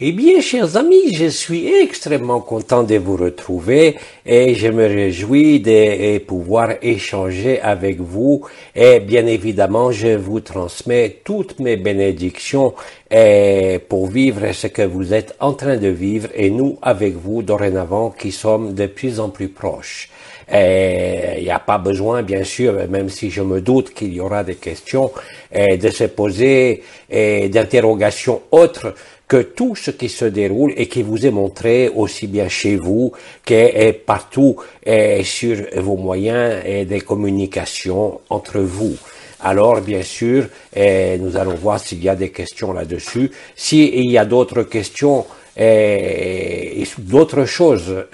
Eh bien, chers amis, je suis extrêmement content de vous retrouver et je me réjouis de pouvoir échanger avec vous. Et bien évidemment, je vous transmets toutes mes bénédictions pour vivre ce que vous êtes en train de vivre et nous avec vous dorénavant qui sommes de plus en plus proches. Il n'y a pas besoin, bien sûr, même si je me doute qu'il y aura des questions, de se poser d'interrogations autres que tout ce qui se déroule et qui vous est montré aussi bien chez vous que partout sur vos moyens de communication entre vous. Alors, bien sûr, nous allons voir s'il y a des questions là-dessus. S'il y a d'autres questions et d'autres choses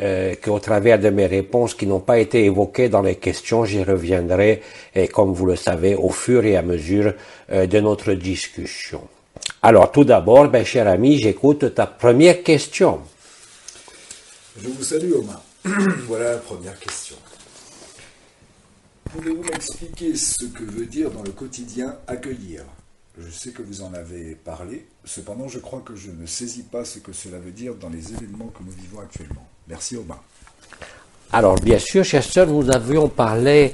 qu'au travers de mes réponses qui n'ont pas été évoquées dans les questions, j'y reviendrai, comme vous le savez, au fur et à mesure de notre discussion. Alors, tout d'abord, cher ami, j'écoute ta première question. Je vous salue, Omar. Voilà la première question. Pouvez-vous m'expliquer ce que veut dire dans le quotidien accueillir? Je sais que vous en avez parlé, cependant je crois que je ne saisis pas ce que cela veut dire dans les événements que nous vivons actuellement. Merci, Omar. Alors, bien sûr, chers sœurs, nous avions parlé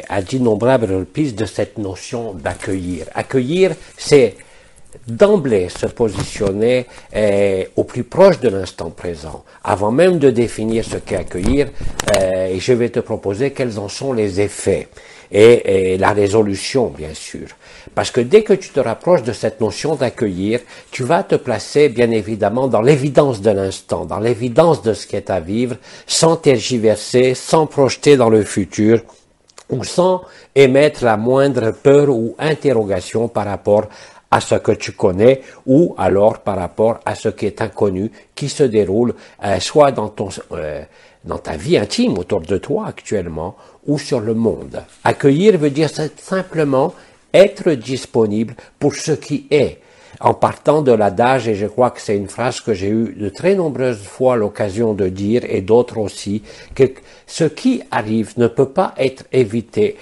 à d'innombrables reprises de cette notion d'accueillir. Accueillir, c'est d'emblée se positionner au plus proche de l'instant présent. Avant même de définir ce qu'est accueillir, je vais te proposer quels en sont les effets et la résolution, bien sûr. Parce que dès que tu te rapproches de cette notion d'accueillir, tu vas te placer bien évidemment dans l'évidence de l'instant, dans l'évidence de ce qui est à vivre, sans tergiverser, sans projeter dans le futur, ou sans émettre la moindre peur ou interrogation par rapport à ce que tu connais, ou alors par rapport à ce qui est inconnu, qui se déroule soit dans ta vie intime autour de toi actuellement, ou sur le monde. Accueillir veut dire simplement être disponible pour ce qui est, en partant de l'adage, et je crois que c'est une phrase que j'ai eu de très nombreuses fois l'occasion de dire, et d'autres aussi, que ce qui arrive ne peut pas être évité.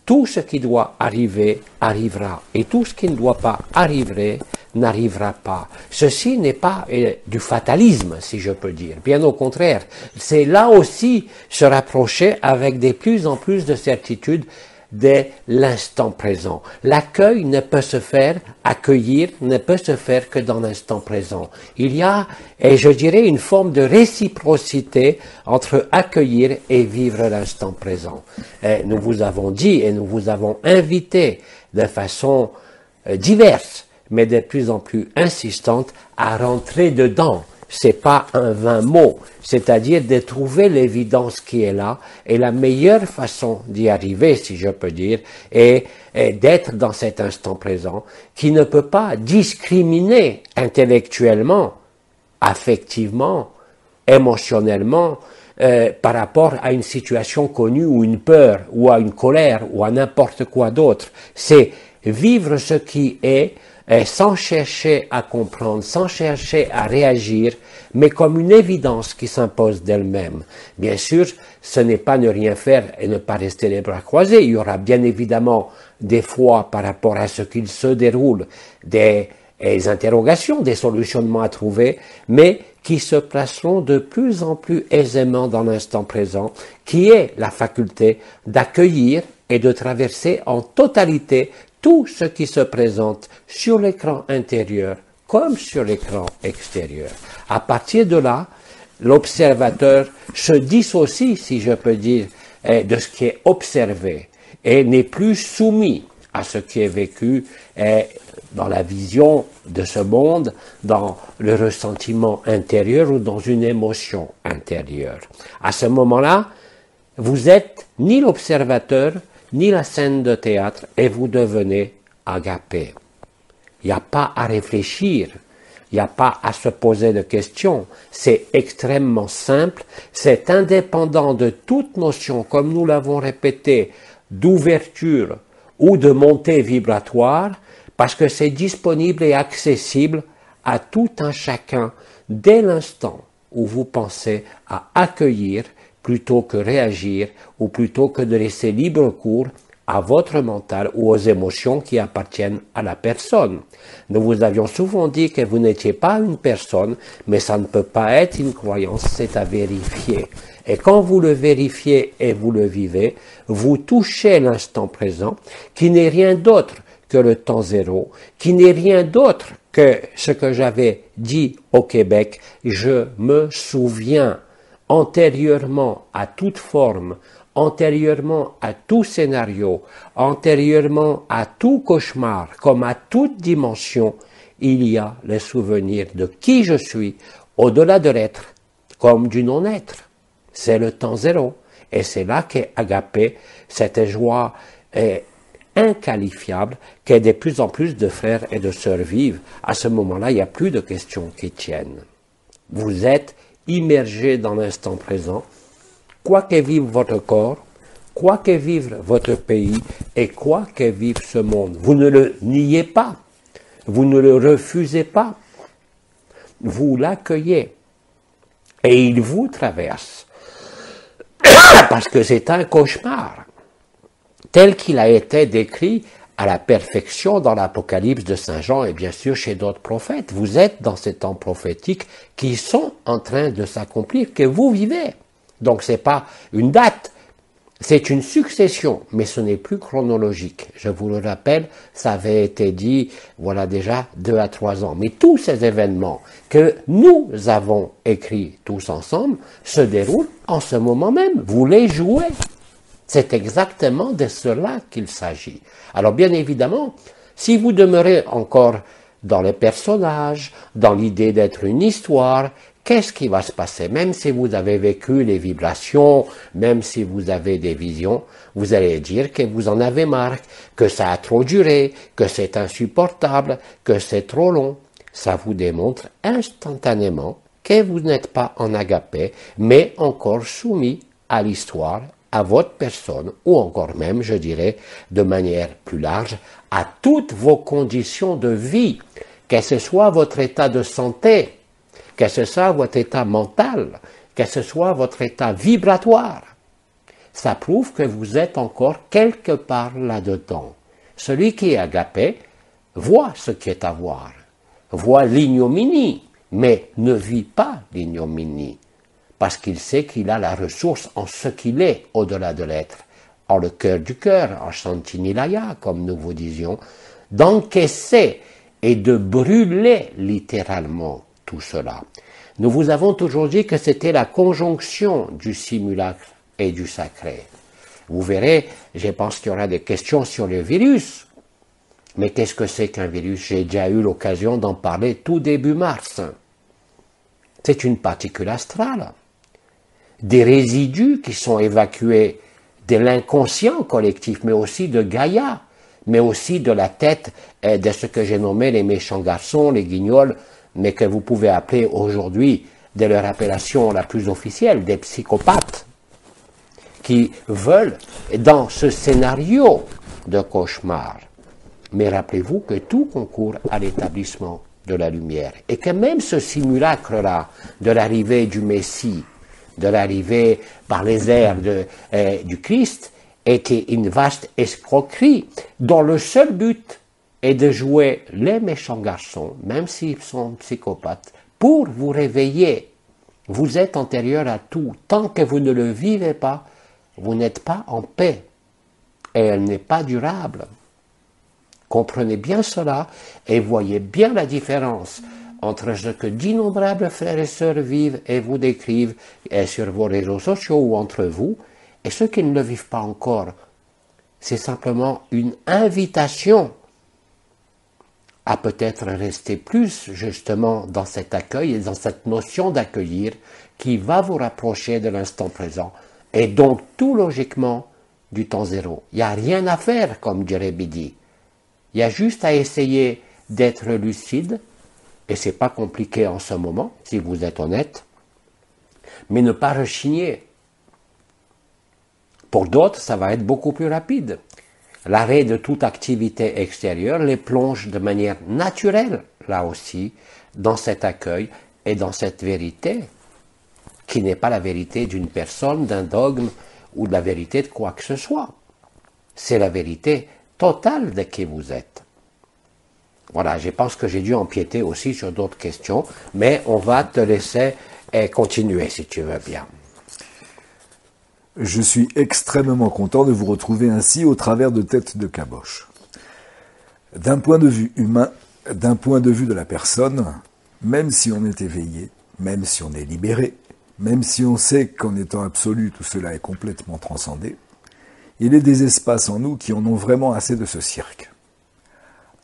Tout ce qui doit arriver, arrivera, et tout ce qui ne doit pas arriver, n'arrivera pas. Ceci n'est pas du fatalisme, si je peux dire. Bien au contraire, c'est là aussi se rapprocher avec de plus en plus de certitude de l'instant présent. L'accueil ne peut se faire, accueillir ne peut se faire que dans l'instant présent. Il y a, et je dirais, une forme de réciprocité entre accueillir et vivre l'instant présent. Et nous vous avons dit et nous vous avons invité de façon diverse, mais de plus en plus insistante, à rentrer dedans. C'est pas un vain mot, c'est-à-dire de trouver l'évidence qui est là, et la meilleure façon d'y arriver, si je peux dire, est d'être dans cet instant présent, qui ne peut pas discriminer intellectuellement, affectivement, émotionnellement, par rapport à une situation connue, ou une peur, ou à une colère, ou à n'importe quoi d'autre. C'est vivre ce qui est, sans chercher à comprendre, sans chercher à réagir, mais comme une évidence qui s'impose d'elle-même. Bien sûr, ce n'est pas ne rien faire et ne pas rester les bras croisés. Il y aura bien évidemment des fois, par rapport à ce qu'il se déroule, des interrogations, des solutionnements à trouver, mais qui se placeront de plus en plus aisément dans l'instant présent, qui est la faculté d'accueillir et de traverser en totalité tout ce qui se présente sur l'écran intérieur comme sur l'écran extérieur. À partir de là, l'observateur se dissocie, si je peux dire, de ce qui est observé et n'est plus soumis à ce qui est vécu dans la vision de ce monde, dans le ressentiment intérieur ou dans une émotion intérieure. À ce moment-là, vous êtes ni l'observateur, ni la scène de théâtre, et vous devenez agapé. Il n'y a pas à réfléchir, il n'y a pas à se poser de questions, c'est extrêmement simple, c'est indépendant de toute notion, comme nous l'avons répété, d'ouverture ou de montée vibratoire, parce que c'est disponible et accessible à tout un chacun dès l'instant où vous pensez à accueillir plutôt que réagir, ou plutôt que de laisser libre cours à votre mental ou aux émotions qui appartiennent à la personne. Nous vous avions souvent dit que vous n'étiez pas une personne, mais ça ne peut pas être une croyance, c'est à vérifier. Et quand vous le vérifiez et vous le vivez, vous touchez l'instant présent, qui n'est rien d'autre que le temps zéro, qui n'est rien d'autre que ce que j'avais dit au Québec, je me souviens, antérieurement à toute forme, antérieurement à tout scénario, antérieurement à tout cauchemar, comme à toute dimension, il y a le souvenir de qui je suis, au-delà de l'être, comme du non-être. C'est le temps zéro. Et c'est là qu'est agapé, cette joie inqualifiable, que de plus en plus de frères et de sœurs vivent. À ce moment-là, il n'y a plus de questions qui tiennent. Vous êtes immergé dans l'instant présent, quoi que vive votre corps, quoi que vive votre pays et quoi que vive ce monde. Vous ne le niez pas, vous ne le refusez pas, vous l'accueillez et il vous traverse. Parce que c'est un cauchemar, tel qu'il a été décrit à la perfection dans l'Apocalypse de Saint Jean et bien sûr chez d'autres prophètes. Vous êtes dans ces temps prophétiques qui sont en train de s'accomplir, que vous vivez. Donc ce n'est pas une date, c'est une succession, mais ce n'est plus chronologique. Je vous le rappelle, ça avait été dit, voilà déjà 2 à 3 ans. Mais tous ces événements que nous avons écrits tous ensemble se déroulent en ce moment même. Vous les jouez. C'est exactement de cela qu'il s'agit. Alors bien évidemment, si vous demeurez encore dans les personnages, dans l'idée d'être une histoire, qu'est-ce qui va se passer? Même si vous avez vécu les vibrations, même si vous avez des visions, vous allez dire que vous en avez marre, que ça a trop duré, que c'est insupportable, que c'est trop long. Ça vous démontre instantanément que vous n'êtes pas en agapé, mais encore soumis à l'histoire, à votre personne, ou encore même, je dirais, de manière plus large, à toutes vos conditions de vie, que ce soit votre état de santé, que ce soit votre état mental, que ce soit votre état vibratoire. Ça prouve que vous êtes encore quelque part là-dedans. Celui qui est agapé voit ce qui est à voir, voit l'ignominie, mais ne vit pas l'ignominie, parce qu'il sait qu'il a la ressource en ce qu'il est au-delà de l'être, en le cœur du cœur, en Shantinilaya, comme nous vous disions, d'encaisser et de brûler littéralement tout cela. Nous vous avons toujours dit que c'était la conjonction du simulacre et du sacré. Vous verrez, je pense qu'il y aura des questions sur le virus. Mais qu'est-ce que c'est qu'un virus? J'ai déjà eu l'occasion d'en parler tout début mars. C'est une particule astrale. Des résidus qui sont évacués de l'inconscient collectif, mais aussi de Gaïa, mais aussi de la tête de ce que j'ai nommé les méchants garçons, les guignols, mais que vous pouvez appeler aujourd'hui, de leur appellation la plus officielle, des psychopathes, qui veulent, dans ce scénario de cauchemar, mais rappelez-vous que tout concourt à l'établissement de la lumière, et que même ce simulacre-là, de l'arrivée du Messie, de l'arrivée par les airs du Christ, était une vaste escroquerie, dont le seul but est de jouer les méchants garçons, même s'ils sont psychopathes, pour vous réveiller. Vous êtes antérieur à tout. Tant que vous ne le vivez pas, vous n'êtes pas en paix. Et elle n'est pas durable. Comprenez bien cela et voyez bien la différence entre ce que d'innombrables frères et sœurs vivent et vous décrivent et sur vos réseaux sociaux ou entre vous, et ceux qui ne le vivent pas encore. C'est simplement une invitation à peut-être rester plus justement dans cet accueil et dans cette notion d'accueillir qui va vous rapprocher de l'instant présent et donc tout logiquement du temps zéro. Il n'y a rien à faire, comme dirait Bidi. Il y a juste à essayer d'être lucide, et c'est pas compliqué en ce moment, si vous êtes honnête, mais ne pas rechigner. Pour d'autres, ça va être beaucoup plus rapide. L'arrêt de toute activité extérieure les plonge de manière naturelle, là aussi, dans cet accueil et dans cette vérité, qui n'est pas la vérité d'une personne, d'un dogme ou de la vérité de quoi que ce soit. c'est la vérité totale de qui vous êtes. Voilà, je pense que j'ai dû empiéter aussi sur d'autres questions, mais on va te laisser continuer si tu veux bien. Je suis extrêmement content de vous retrouver ainsi au travers de Tête de Caboche. D'un point de vue humain, d'un point de vue de la personne, même si on est éveillé, même si on est libéré, même si on sait qu'en étant absolu tout cela est complètement transcendé, il est des espaces en nous qui en ont vraiment assez de ce cirque.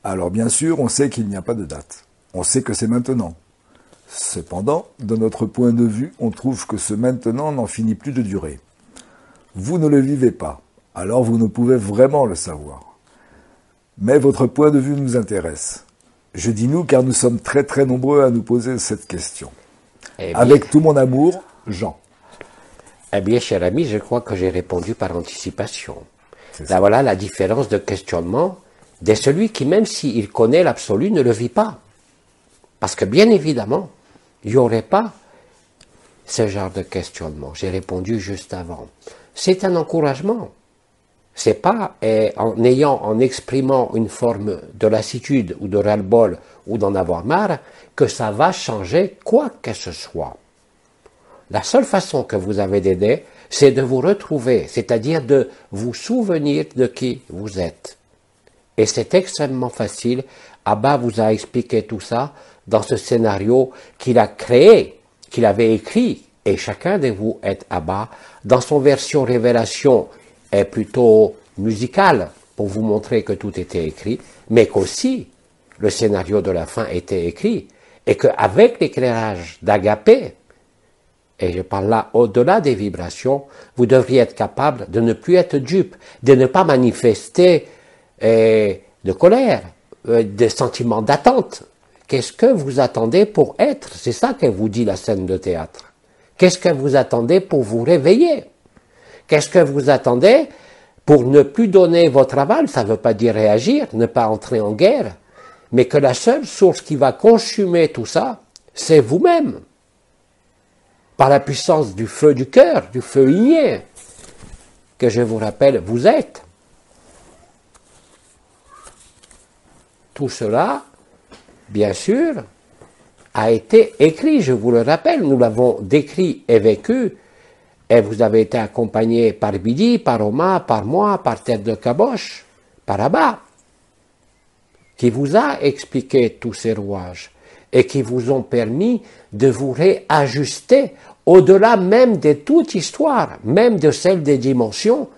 Alors bien sûr, on sait qu'il n'y a pas de date. On sait que c'est maintenant. Cependant, de notre point de vue, on trouve que ce maintenant n'en finit plus de durer. Vous ne le vivez pas, alors vous ne pouvez vraiment le savoir. Mais votre point de vue nous intéresse. Je dis nous car nous sommes très très nombreux à nous poser cette question. Avec tout mon amour, Jean. Eh bien, cher ami, je crois que j'ai répondu par anticipation. Là, voilà la différence de questionnement de celui qui, même s'il connaît l'absolu, ne le vit pas. Parce que, bien évidemment, il n'y aurait pas ce genre de questionnement. J'ai répondu juste avant. C'est un encouragement. C'est pas en exprimant une forme de lassitude ou de ras-le-bol ou d'en avoir marre que ça va changer quoi que ce soit. La seule façon que vous avez d'aider, c'est de vous retrouver, c'est-à-dire de vous souvenir de qui vous êtes. Et c'est extrêmement facile. Abba vous a expliqué tout ça dans ce scénario qu'il a créé, qu'il avait écrit, et chacun de vous est Abba. Dans son version révélation est plutôt musicale, pour vous montrer que tout était écrit, mais qu'aussi le scénario de la fin était écrit, et qu'avec l'éclairage d'Agapé, et je parle là au-delà des vibrations, vous devriez être capable de ne plus être dupe, de ne pas manifester de colère, des sentiments d'attente. Qu'est-ce que vous attendez pour être? C'est ça que vous dit la scène de théâtre. Qu'est-ce que vous attendez pour vous réveiller? Qu'est-ce que vous attendez pour ne plus donner votre aval? Ça ne veut pas dire réagir, ne pas entrer en guerre, mais que la seule source qui va consumer tout ça, c'est vous-même. Par la puissance du feu du cœur, du feu igné, que je vous rappelle, vous êtes. Tout cela, bien sûr, a été écrit, je vous le rappelle, nous l'avons décrit et vécu, et vous avez été accompagné par Bidi, par Oma, par moi, par Tête de Caboche, par Abba, qui vous a expliqué tous ces rouages et qui vous ont permis de vous réajuster au-delà même de toute histoire, même de celle des dimensions,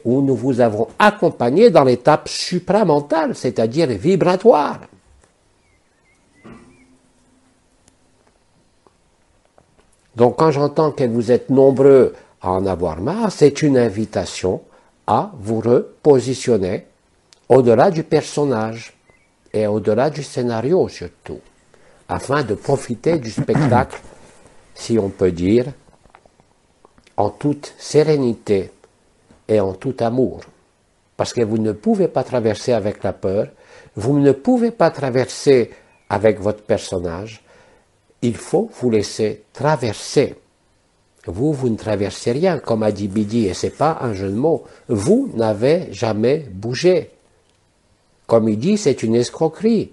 où nous vous avons accompagné dans l'étape supramentale, c'est-à-dire vibratoire. Donc quand j'entends que vous êtes nombreux à en avoir marre, c'est une invitation à vous repositionner au-delà du personnage et au-delà du scénario surtout, afin de profiter du spectacle, si on peut dire, en toute sérénité et en tout amour. Parce que vous ne pouvez pas traverser avec la peur, vous ne pouvez pas traverser avec votre personnage, il faut vous laisser traverser. Vous ne traversez rien, comme a dit Bidi, et ce n'est pas un jeu de mots. Vous n'avez jamais bougé. Comme il dit, c'est une escroquerie.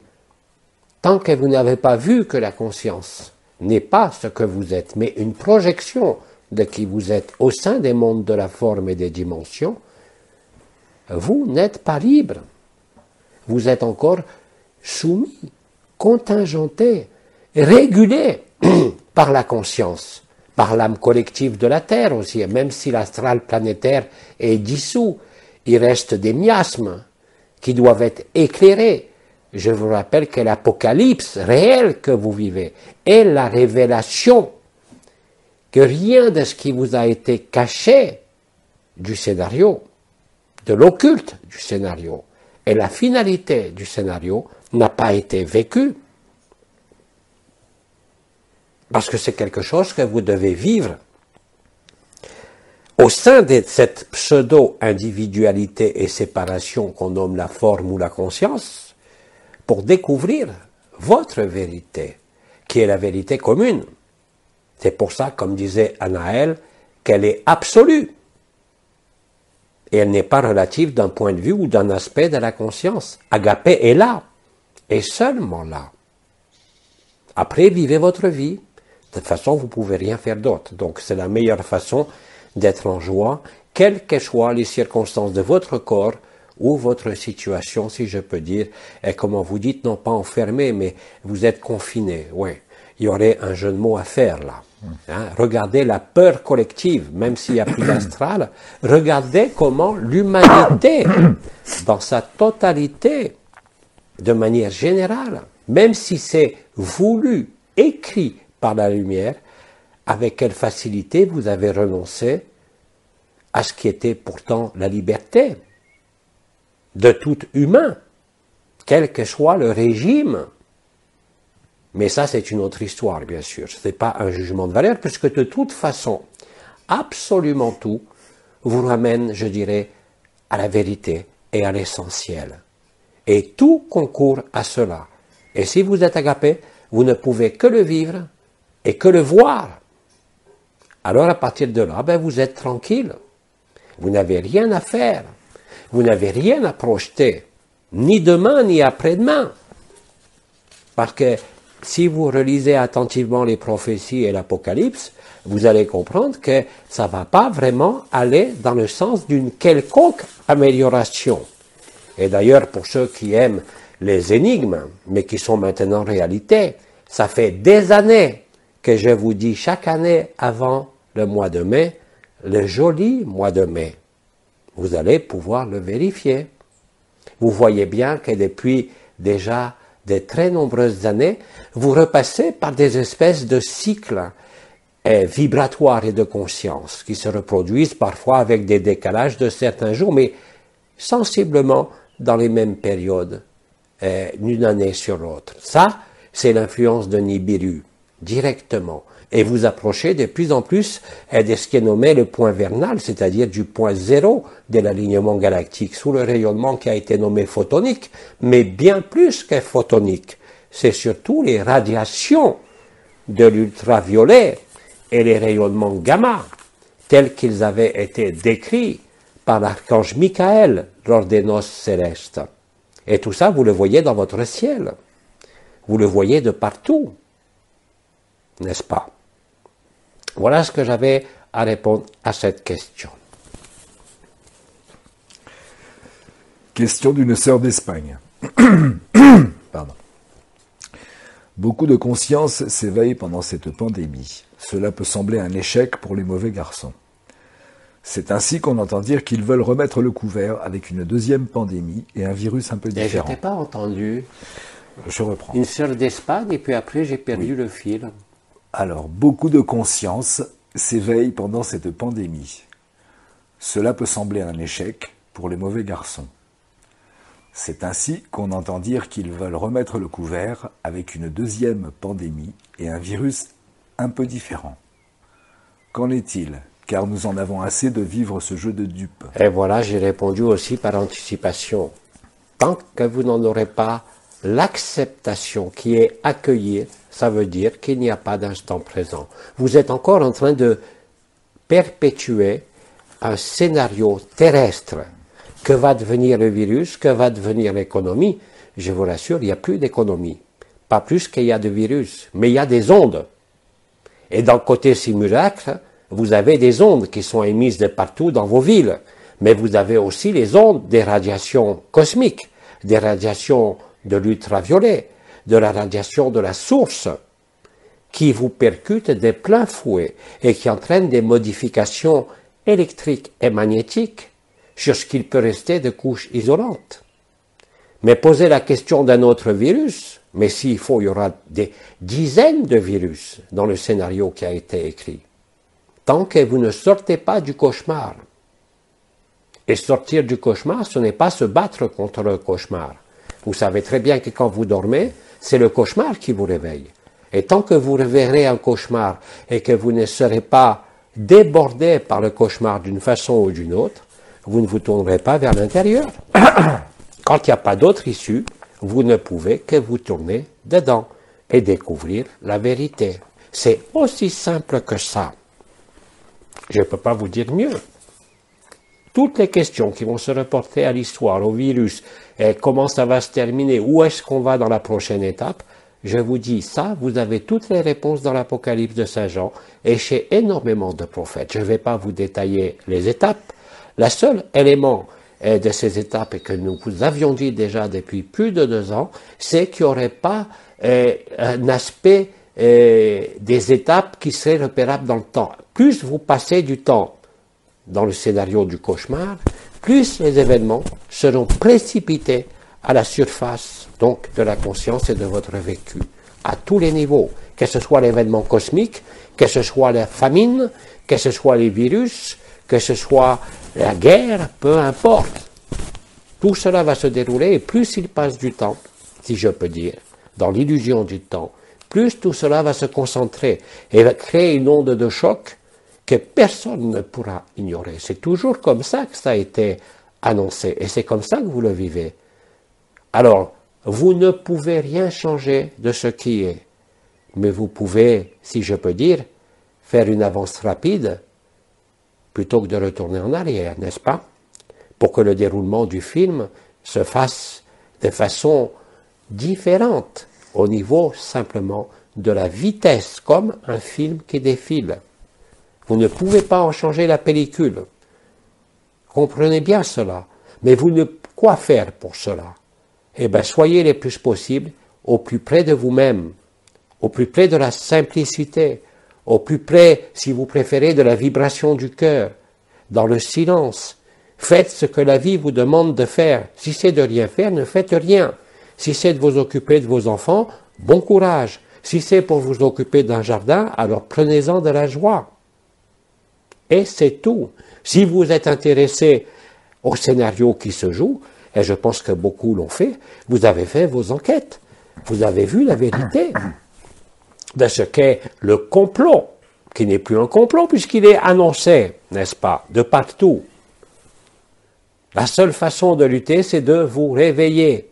Tant que vous n'avez pas vu que la conscience n'est pas ce que vous êtes, mais une projection de qui vous êtes au sein des mondes de la forme et des dimensions, vous n'êtes pas libre. Vous êtes encore soumis, contingenté, régulé par la conscience, par l'âme collective de la Terre aussi. Même si l'astral planétaire est dissous, il reste des miasmes qui doivent être éclairés. Je vous rappelle que l'apocalypse réelle que vous vivez est la révélation que rien de ce qui vous a été caché du scénario, de l'occulte du scénario, et la finalité du scénario n'a pas été vécue. Parce que c'est quelque chose que vous devez vivre. Au sein de cette pseudo-individualité et séparation qu'on nomme la forme ou la conscience, pour découvrir votre vérité, qui est la vérité commune. C'est pour ça, comme disait Anaël, qu'elle est absolue. Et elle n'est pas relative d'un point de vue ou d'un aspect de la conscience. Agapé est là, et seulement là. Après, vivez votre vie. De toute façon, vous ne pouvez rien faire d'autre. Donc, c'est la meilleure façon d'être en joie, quelles que soient les circonstances de votre corps ou votre situation, si je peux dire. Et comment vous dites, non pas enfermé, mais vous êtes confiné. Oui, il y aurait un jeu de mots à faire là. Hein? Regardez la peur collective, même s'il n'y a plus d'astral. Regardez comment l'humanité, dans sa totalité, de manière générale, même si c'est voulu, écrit par la lumière, avec quelle facilité vous avez renoncé à ce qui était pourtant la liberté de tout humain, quel que soit le régime. Mais ça, c'est une autre histoire, bien sûr. Ce n'est pas un jugement de valeur, puisque de toute façon, absolument tout vous ramène, je dirais, à la vérité et à l'essentiel. Et tout concourt à cela. Et si vous êtes agapé, vous ne pouvez que le vivre et que le voir. Alors à partir de là, vous êtes tranquille. Vous n'avez rien à faire. Vous n'avez rien à projeter. Ni demain, ni après-demain. Parce que si vous relisez attentivement les prophéties et l'Apocalypse, vous allez comprendre que ça ne va pas vraiment aller dans le sens d'une quelconque amélioration. Et d'ailleurs, pour ceux qui aiment les énigmes, mais qui sont maintenant réalité, ça fait des années que je vous dis chaque année avant le mois de mai, le joli mois de mai. Vous allez pouvoir le vérifier. Vous voyez bien que depuis déjà de très nombreuses années, vous repassez par des espèces de cycles vibratoires et de conscience qui se reproduisent parfois avec des décalages de certains jours, mais sensiblement dans les mêmes périodes, d'une année sur l'autre. Ça, c'est l'influence de Nibiru, directement. Et vous approchez de plus en plus de ce qui est nommé le point vernal, c'est-à-dire du point zéro de l'alignement galactique, sous le rayonnement qui a été nommé photonique, mais bien plus que photonique. C'est surtout les radiations de l'ultraviolet et les rayonnements gamma, tels qu'ils avaient été décrits par l'archange Michael lors des noces célestes. Et tout ça, vous le voyez dans votre ciel. Vous le voyez de partout. N'est-ce pas? Voilà ce que j'avais à répondre à cette question. Question d'une sœur d'Espagne. Pardon. Beaucoup de conscience s'éveille pendant cette pandémie. Cela peut sembler un échec pour les mauvais garçons. C'est ainsi qu'on entend dire qu'ils veulent remettre le couvert avec une deuxième pandémie et un virus un peu différent. Et je n'ai pas entendu. Je reprends. Une sœur d'Espagne, et puis après j'ai perdu le fil. Alors, beaucoup de conscience s'éveille pendant cette pandémie. Cela peut sembler un échec pour les mauvais garçons. C'est ainsi qu'on entend dire qu'ils veulent remettre le couvert avec une deuxième pandémie et un virus un peu différent. Qu'en est-il ? Car nous en avons assez de vivre ce jeu de dupes. Et voilà, j'ai répondu aussi par anticipation. Tant que vous n'en aurez pas l'acceptation qui est accueillir, ça veut dire qu'il n'y a pas d'instant présent. Vous êtes encore en train de perpétuer un scénario terrestre. Que va devenir le virus? Que va devenir l'économie? Je vous rassure, il n'y a plus d'économie. Pas plus qu'il y a de virus. Mais il y a des ondes. Et dans le côté simulacre, vous avez des ondes qui sont émises de partout dans vos villes. Mais vous avez aussi les ondes des radiations cosmiques, des radiations de l'ultraviolet, de la radiation de la source, qui vous percutent de plein fouet et qui entraînent des modifications électriques et magnétiques sur ce qu'il peut rester de couches isolantes. Mais posez la question d'un autre virus, mais s'il faut, il y aura des dizaines de virus dans le scénario qui a été écrit. Tant que vous ne sortez pas du cauchemar. Et sortir du cauchemar, ce n'est pas se battre contre le cauchemar. Vous savez très bien que quand vous dormez, c'est le cauchemar qui vous réveille. Et tant que vous reverrez un cauchemar et que vous ne serez pas débordé par le cauchemar d'une façon ou d'une autre, vous ne vous tournerez pas vers l'intérieur. Quand il n'y a pas d'autre issue, vous ne pouvez que vous tourner dedans et découvrir la vérité. C'est aussi simple que ça. Je ne peux pas vous dire mieux. toutes les questions qui vont se reporter à l'histoire, au virus, et comment ça va se terminer, où est-ce qu'on va dans la prochaine étape, je vous dis ça, vous avez toutes les réponses dans l'Apocalypse de Saint Jean et chez énormément de prophètes. Je ne vais pas vous détailler les étapes. La seule élément de ces étapes, et que nous vous avions dit déjà depuis plus de 2 ans, c'est qu'il n'y aurait pas un aspect des étapes qui seraient repérables dans le temps. Plus vous passez du temps dans le scénario du cauchemar, plus les événements seront précipités à la surface donc de la conscience et de votre vécu, à tous les niveaux, que ce soit l'événement cosmique, que ce soit la famine, que ce soit les virus, que ce soit la guerre, peu importe. Tout cela va se dérouler et plus il passe du temps, si je peux dire, dans l'illusion du temps, plus tout cela va se concentrer et va créer une onde de choc que personne ne pourra ignorer. C'est toujours comme ça que ça a été annoncé et c'est comme ça que vous le vivez. Alors, vous ne pouvez rien changer de ce qui est, mais vous pouvez, si je peux dire, faire une avance rapide plutôt que de retourner en arrière, n'est-ce pas? Pour que le déroulement du film se fasse de façon différente au niveau simplement de la vitesse, comme un film qui défile. Vous ne pouvez pas en changer la pellicule. Comprenez bien cela. Mais vous ne quoi faire pour cela? Eh bien, soyez les plus possible au plus près de vous-même, au plus près de la simplicité, au plus près, si vous préférez, de la vibration du cœur, dans le silence. Faites ce que la vie vous demande de faire. Si c'est de rien faire, ne faites rien. Si c'est de vous occuper de vos enfants, bon courage. Si c'est pour vous occuper d'un jardin, alors prenez-en de la joie. Et c'est tout. Si vous êtes intéressé au scénario qui se joue, et je pense que beaucoup l'ont fait, vous avez fait vos enquêtes. Vous avez vu la vérité de ce qu'est le complot, qui n'est plus un complot puisqu'il est annoncé, n'est-ce pas, de partout. La seule façon de lutter, c'est de vous réveiller,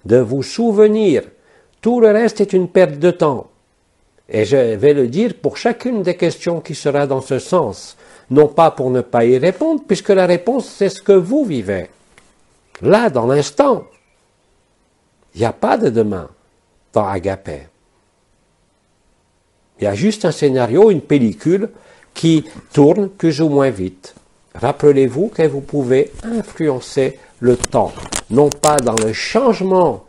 de vous souvenir. Tout le reste est une perte de temps. Et je vais le dire pour chacune des questions qui sera dans ce sens. Non pas pour ne pas y répondre, puisque la réponse, c'est ce que vous vivez. Là, dans l'instant. Il n'y a pas de demain dans Agapé. Il y a juste un scénario, une pellicule qui tourne plus ou moins vite. Rappelez-vous que vous pouvez influencer le temps, non pas dans le changement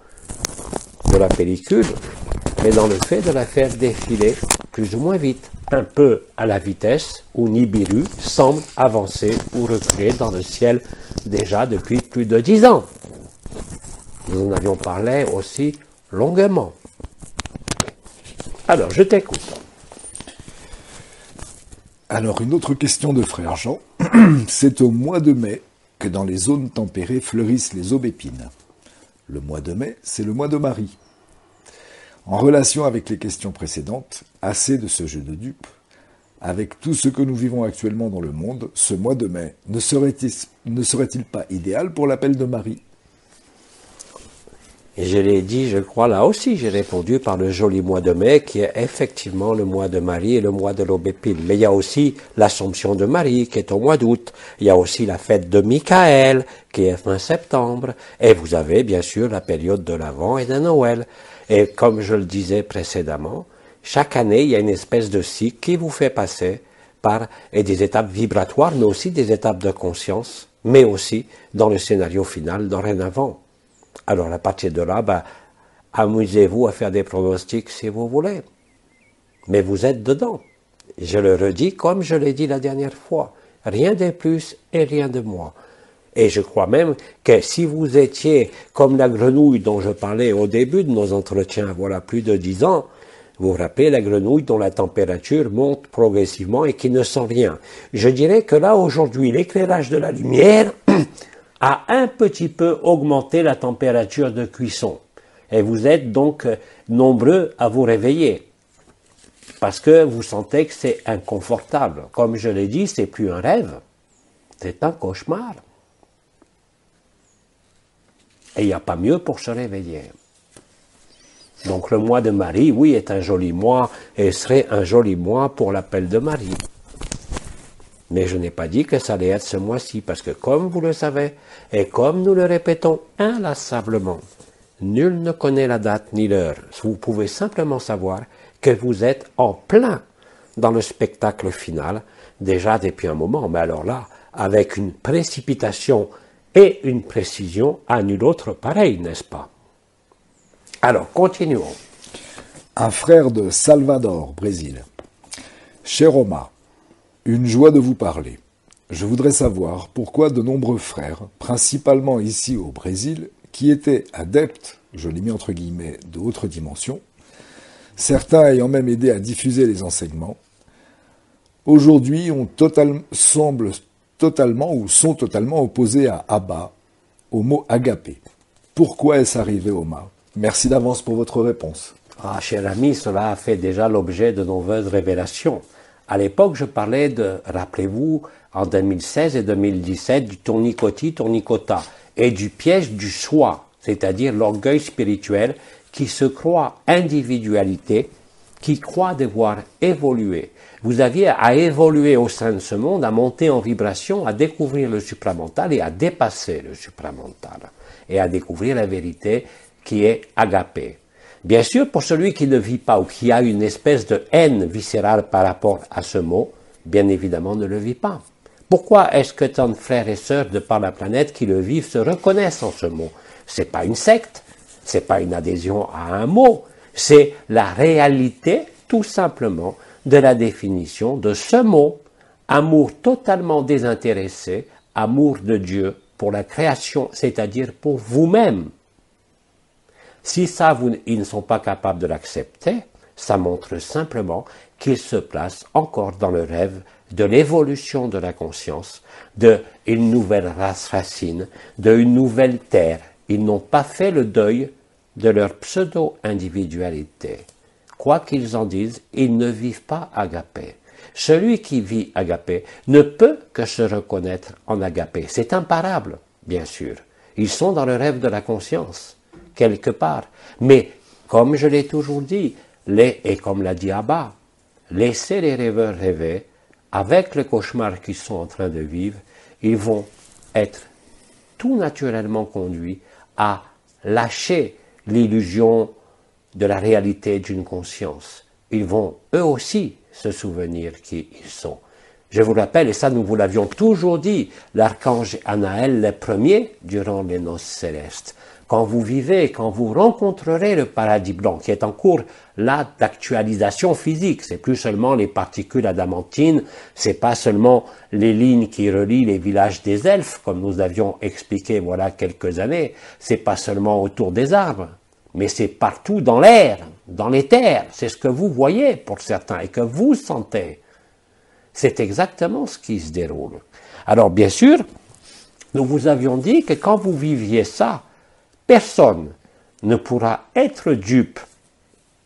de la pellicule, mais dans le fait de la faire défiler plus ou moins vite, un peu à la vitesse où Nibiru semble avancer ou reculer dans le ciel déjà depuis plus de 10 ans. Nous en avions parlé aussi longuement. Alors, je t'écoute. Alors, une autre question de frère Jean. C'est au mois de mai que dans les zones tempérées fleurissent les aubépines. Le mois de mai, c'est le mois de Marie. En relation avec les questions précédentes, assez de ce jeu de dupes. Avec tout ce que nous vivons actuellement dans le monde, ce mois de mai ne serait-il pas idéal pour l'appel de Marie? Et je l'ai dit, je crois, là aussi, j'ai répondu par le joli mois de mai, qui est effectivement le mois de Marie et le mois de l'aubépine. Mais il y a aussi l'Assomption de Marie, qui est au mois d'août. Il y a aussi la fête de Michael, qui est fin septembre. Et vous avez, bien sûr, la période de l'Avent et de Noël. Et comme je le disais précédemment, chaque année, il y a une espèce de cycle qui vous fait passer par des étapes vibratoires, mais aussi des étapes de conscience, mais aussi dans le scénario final dorénavant. Alors, à partir de là, amusez-vous à faire des pronostics si vous voulez. Mais vous êtes dedans. Je le redis comme je l'ai dit la dernière fois. Rien de plus et rien de moins. Et je crois même que si vous étiez comme la grenouille dont je parlais au début de nos entretiens, voilà plus de 10 ans, vous vous rappelez la grenouille dont la température monte progressivement et qui ne sent rien. Je dirais que là, aujourd'hui, l'éclairage de la lumière a un petit peu augmenté la température de cuisson. Et vous êtes donc nombreux à vous réveiller. Parce que vous sentez que c'est inconfortable. Comme je l'ai dit, c'est plus un rêve. C'est un cauchemar. Et il n'y a pas mieux pour se réveiller. Donc le mois de Marie, oui, est un joli mois et serait un joli mois pour l'appel de Marie. Mais je n'ai pas dit que ça allait être ce mois-ci, parce que comme vous le savez, et comme nous le répétons inlassablement, nul ne connaît la date ni l'heure. Vous pouvez simplement savoir que vous êtes en plein dans le spectacle final, déjà depuis un moment, mais alors là, avec une précipitation et une précision à nul autre pareil, n'est-ce pas? Alors, continuons. Un frère de Salvador, Brésil. Cher Omar, une joie de vous parler. Je voudrais savoir pourquoi de nombreux frères, principalement ici au Brésil, qui étaient adeptes, je l'ai mis entre guillemets, de autres dimensions, certains ayant même aidé à diffuser les enseignements, aujourd'hui semblent totalement ou sont totalement opposés à Abba, au mot agapé. Pourquoi est-ce arrivé, Omar? Merci d'avance pour votre réponse. Ah, cher ami, cela a fait déjà l'objet de nombreuses révélations. À l'époque, je parlais de, rappelez-vous, en 2016 et 2017, du tournicoti, tournicota, et du piège du soi, c'est-à-dire l'orgueil spirituel qui se croit individualité, qui croit devoir évoluer. Vous aviez à évoluer au sein de ce monde, à monter en vibration, à découvrir le supramental et à dépasser le supramental, et à découvrir la vérité qui est agapé. Bien sûr, pour celui qui ne vit pas ou qui a une espèce de haine viscérale par rapport à ce mot, bien évidemment ne le vit pas. Pourquoi est-ce que tant de frères et sœurs de par la planète qui le vivent se reconnaissent en ce mot? C'est pas une secte, c'est pas une adhésion à un mot, c'est la réalité, tout simplement, de la définition de ce mot. Amour totalement désintéressé, amour de Dieu pour la création, c'est-à-dire pour vous-même. Si ça, ils ne sont pas capables de l'accepter, ça montre simplement qu'ils se placent encore dans le rêve de l'évolution de la conscience, d'une nouvelle race racine, d'une nouvelle terre. Ils n'ont pas fait le deuil de leur pseudo-individualité. Quoi qu'ils en disent, ils ne vivent pas agapé. Celui qui vit agapé ne peut que se reconnaître en agapé. C'est imparable, bien sûr. Ils sont dans le rêve de la conscience, quelque part. Mais, comme je l'ai toujours dit, et comme l'a dit Abba, laissez les rêveurs rêver, avec le cauchemar qu'ils sont en train de vivre, ils vont être tout naturellement conduits à lâcher l'illusion de la réalité d'une conscience. Ils vont eux aussi se souvenir qui ils sont. Je vous rappelle, et ça nous vous l'avions toujours dit, l'archange Anaël le premier durant les noces célestes. Quand vous vivez, quand vous rencontrerez le paradis blanc, qui est en cours là d'actualisation physique, c'est plus seulement les particules adamantines, c'est pas seulement les lignes qui relient les villages des elfes, comme nous avions expliqué voilà quelques années, c'est pas seulement autour des arbres, mais c'est partout dans l'air, dans l'éther, c'est ce que vous voyez pour certains et que vous sentez. C'est exactement ce qui se déroule. Alors bien sûr, nous vous avions dit que quand vous viviez ça, personne ne pourra être dupe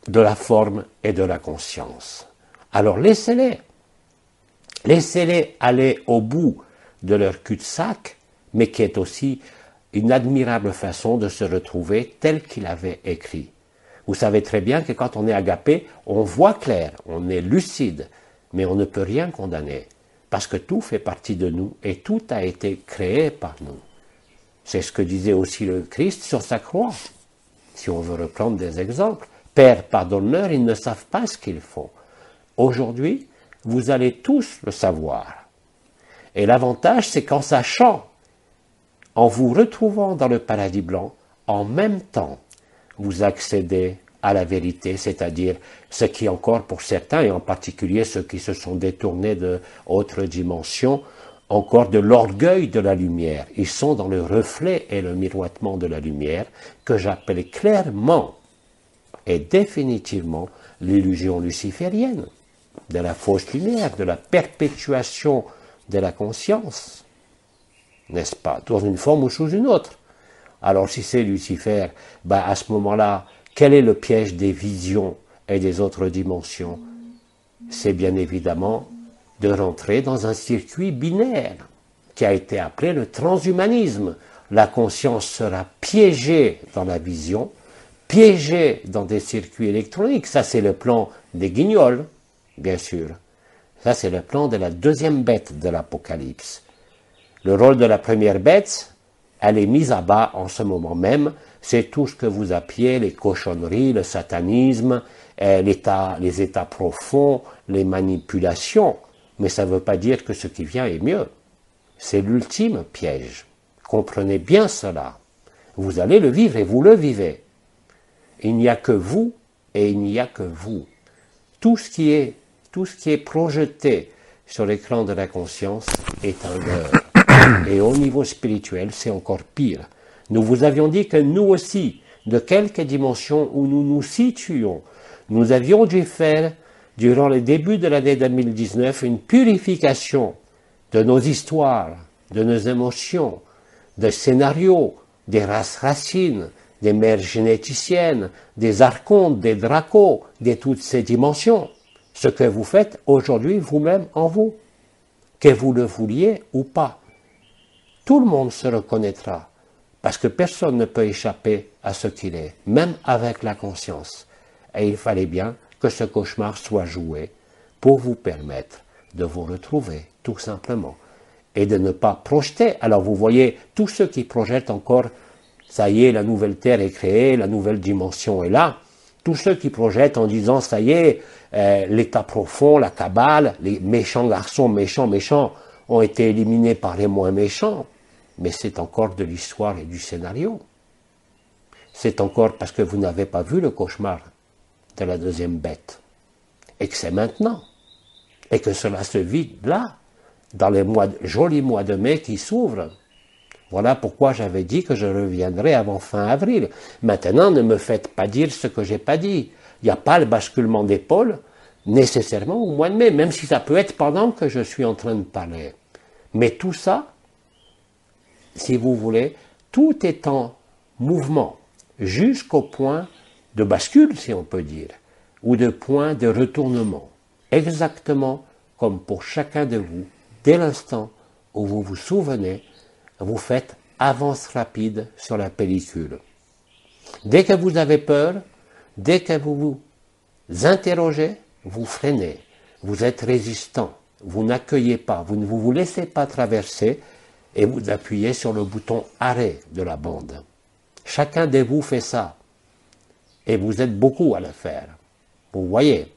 de la forme et de la conscience. Alors laissez-les. Laissez-les aller au bout de leur cul-de-sac, mais qui est aussi une admirable façon de se retrouver tel qu'il avait écrit. Vous savez très bien que quand on est agapé, on voit clair, on est lucide, mais on ne peut rien condamner, parce que tout fait partie de nous et tout a été créé par nous. C'est ce que disait aussi le Christ sur sa croix. Si on veut reprendre des exemples, Père, pardonne-leur, ils ne savent pas ce qu'ils font. Aujourd'hui, vous allez tous le savoir. Et l'avantage, c'est qu'en sachant, en vous retrouvant dans le paradis blanc, en même temps, vous accédez à la vérité, c'est-à-dire ce qui encore pour certains, et en particulier ceux qui se sont détournés d'autres dimensions, encore de l'orgueil de la lumière. Ils sont dans le reflet et le miroitement de la lumière que j'appelle clairement et définitivement l'illusion luciférienne, de la fausse lumière, de la perpétuation de la conscience, n'est-ce pas, dans une forme ou sous une autre. Alors si c'est Lucifer, à ce moment-là, quel est le piège des visions et des autres dimensions? C'est bien évidemment de rentrer dans un circuit binaire qui a été appelé le transhumanisme. La conscience sera piégée dans la vision, piégée dans des circuits électroniques. Ça, c'est le plan des guignols, bien sûr. Ça, c'est le plan de la deuxième bête de l'Apocalypse. Le rôle de la première bête, elle est mise à bas en ce moment même. C'est tout ce que vous appelez les cochonneries, le satanisme, les états profonds, les manipulations. Mais ça ne veut pas dire que ce qui vient est mieux. C'est l'ultime piège. Comprenez bien cela. Vous allez le vivre et vous le vivez. Il n'y a que vous et il n'y a que vous. Tout ce qui est projeté sur l'écran de la conscience est un leurre. Et au niveau spirituel, c'est encore pire. Nous vous avions dit que nous aussi, de quelque dimension où nous nous situons, nous avions dû faire, durant le début de l'année 2019, une purification de nos histoires, de nos émotions, des scénarios, des races racines, des mères généticiennes, des archontes, des dracos, de toutes ces dimensions. Ce que vous faites aujourd'hui vous-même en vous, que vous le vouliez ou pas. Tout le monde se reconnaîtra, parce que personne ne peut échapper à ce qu'il est, même avec la conscience. Et il fallait bien que ce cauchemar soit joué pour vous permettre de vous retrouver, tout simplement, et de ne pas projeter. Alors vous voyez, tous ceux qui projettent encore, ça y est, la nouvelle Terre est créée, la nouvelle dimension est là, tous ceux qui projettent en disant, ça y est, l'état profond, la cabale, les méchants garçons, méchants, ont été éliminés par les moins méchants, mais c'est encore de l'histoire et du scénario. C'est encore parce que vous n'avez pas vu le cauchemar de la deuxième bête, et que c'est maintenant, et que cela se vit là, dans les jolis mois de mai qui s'ouvrent. Voilà pourquoi j'avais dit que je reviendrai avant fin avril. Maintenant, ne me faites pas dire ce que j'ai pas dit. Il n'y a pas le basculement d'épaule nécessairement au mois de mai, même si ça peut être pendant que je suis en train de parler. Mais tout ça, si vous voulez, tout est en mouvement, jusqu'au point de bascule, si on peut dire, ou de point de retournement, exactement comme pour chacun de vous, dès l'instant où vous vous souvenez, vous faites avance rapide sur la pellicule. Dès que vous avez peur, dès que vous vous interrogez, vous freinez, vous êtes résistant, vous n'accueillez pas, vous ne vous laissez pas traverser et vous appuyez sur le bouton arrêt de la bande. Chacun de vous fait ça et vous êtes beaucoup à le faire, vous voyez.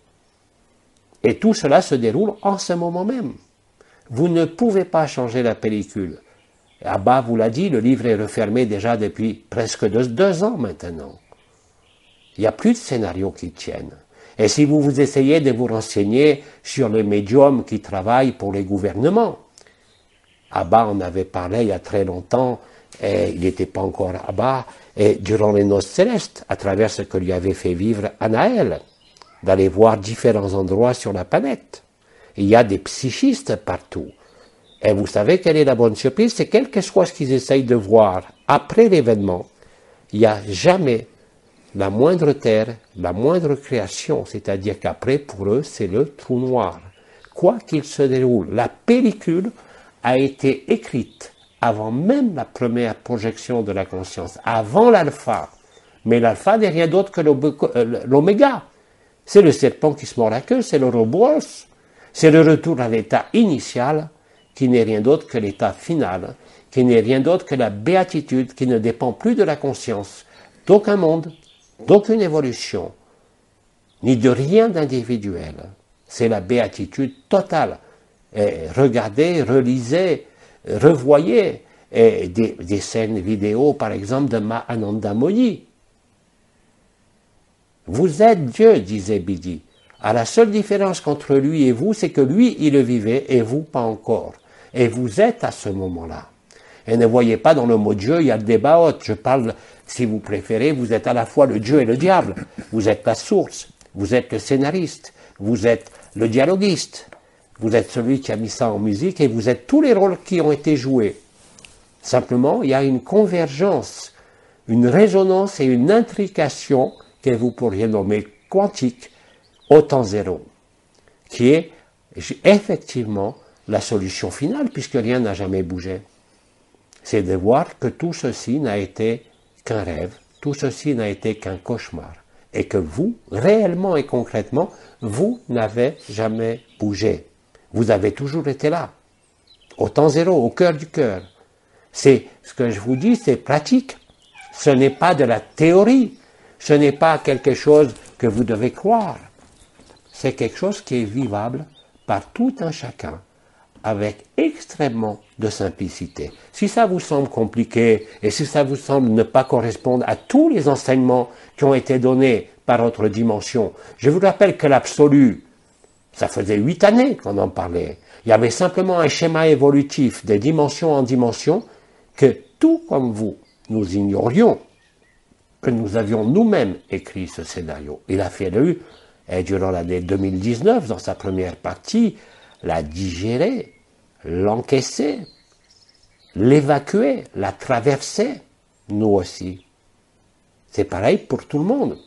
Et tout cela se déroule en ce moment même. Vous ne pouvez pas changer la pellicule. Abba vous l'a dit, le livre est refermé déjà depuis presque 2 ans maintenant. Il n'y a plus de scénarios qui tiennent. Et si vous essayez de vous renseigner sur les médiums qui travaillent pour les gouvernements, Abba en avait parlé il y a très longtemps, et il n'était pas encore Abba, et durant les noces célestes, à travers ce que lui avait fait vivre Anaël, d'aller voir différents endroits sur la planète. Il y a des psychistes partout. Et vous savez quelle est la bonne surprise? C'est quel que soit ce qu'ils essayent de voir après l'événement, il n'y a jamais la moindre terre, la moindre création. C'est-à-dire qu'après, pour eux, c'est le trou noir. Quoi qu'il se déroule, la pellicule a été écrite avant même la première projection de la conscience, avant l'alpha. Mais l'alpha n'est rien d'autre que l'oméga. C'est le serpent qui se mord la queue, c'est le Ouroboros. C'est le retour à l'état initial, qui n'est rien d'autre que l'état final, qui n'est rien d'autre que la béatitude, qui ne dépend plus de la conscience, d'aucun monde, d'aucune évolution, ni de rien d'individuel. C'est la béatitude totale. Et regardez, relisez, revoyez des scènes vidéo, par exemple, de Mahananda Moni. Vous êtes Dieu, disait Bidi. À la seule différence entre lui et vous, c'est que lui, il le vivait et vous, pas encore. Et vous êtes à ce moment-là. Et ne voyez pas dans le mot Dieu, il y a le débat. Je parle, si vous préférez, vous êtes à la fois le Dieu et le diable. Vous êtes la source, vous êtes le scénariste, vous êtes le dialoguiste, vous êtes celui qui a mis ça en musique et vous êtes tous les rôles qui ont été joués. Simplement, il y a une convergence, une résonance et une intrication que vous pourriez nommer quantique au temps zéro, qui est effectivement la solution finale, puisque rien n'a jamais bougé. C'est de voir que tout ceci n'a été qu'un rêve, tout ceci n'a été qu'un cauchemar, et que vous, réellement et concrètement, vous n'avez jamais bougé. Vous avez toujours été là, au temps zéro, au cœur du cœur. C'est ce que je vous dis, c'est pratique. Ce n'est pas de la théorie. Ce n'est pas quelque chose que vous devez croire. C'est quelque chose qui est vivable par tout un chacun, avec extrêmement de simplicité. Si ça vous semble compliqué et si ça vous semble ne pas correspondre à tous les enseignements qui ont été donnés par notre dimension, je vous rappelle que l'absolu, ça faisait 8 années qu'on en parlait. Il y avait simplement un schéma évolutif de dimension en dimension que, tout comme vous, nous ignorions que nous avions nous-mêmes écrit ce scénario. Il a fallu, et durant l'année 2019, dans sa première partie, la digérer, l'encaisser, l'évacuer, la traverser, nous aussi. C'est pareil pour tout le monde,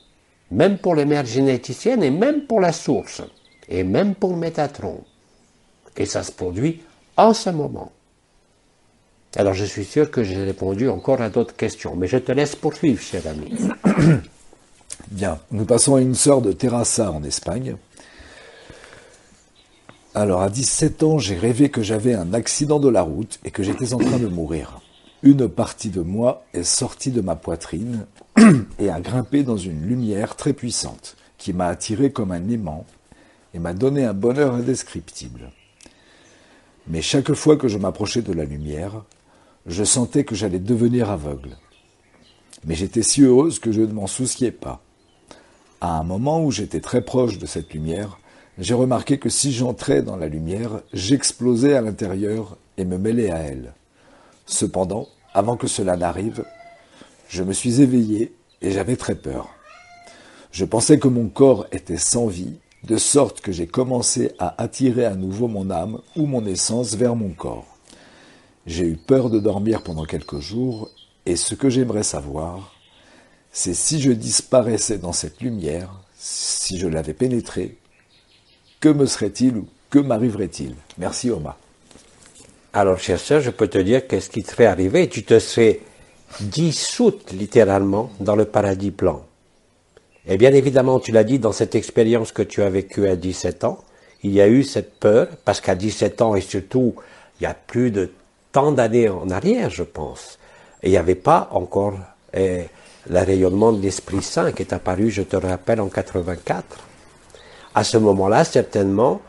même pour les mères généticiennes et même pour la source, et même pour Métatron. Et ça se produit en ce moment. Alors je suis sûr que j'ai répondu encore à d'autres questions, mais je te laisse poursuivre, cher ami. Bien, nous passons à une sœur de Terrassa en Espagne. Alors, à 17 ans, j'ai rêvé que j'avais un accident de la route et que j'étais en train de mourir. Une partie de moi est sortie de ma poitrine et a grimpé dans une lumière très puissante qui m'a attiré comme un aimant et m'a donné un bonheur indescriptible. Mais chaque fois que je m'approchais de la lumière, je sentais que j'allais devenir aveugle. Mais j'étais si heureuse que je ne m'en souciais pas. À un moment où j'étais très proche de cette lumière, j'ai remarqué que si j'entrais dans la lumière, j'explosais à l'intérieur et me mêlais à elle. Cependant, avant que cela n'arrive, je me suis éveillé et j'avais très peur. Je pensais que mon corps était sans vie, de sorte que j'ai commencé à attirer à nouveau mon âme ou mon essence vers mon corps. J'ai eu peur de dormir pendant quelques jours, et ce que j'aimerais savoir, c'est si je disparaissais dans cette lumière, si je l'avais pénétrée, que me serait-il ou que m'arriverait-il? Merci, Oma. Alors, chère sœur, je peux te dire qu'est-ce qui te serait arrivé. Tu te serais dissoute littéralement dans le paradis blanc. Et bien évidemment, tu l'as dit, dans cette expérience que tu as vécue à 17 ans, il y a eu cette peur, parce qu'à 17 ans, et surtout, il y a plus de tant d'années en arrière, je pense, et il n'y avait pas encore le rayonnement de l'Esprit Saint qui est apparu, je te rappelle, en 84. À ce moment-là, certainement,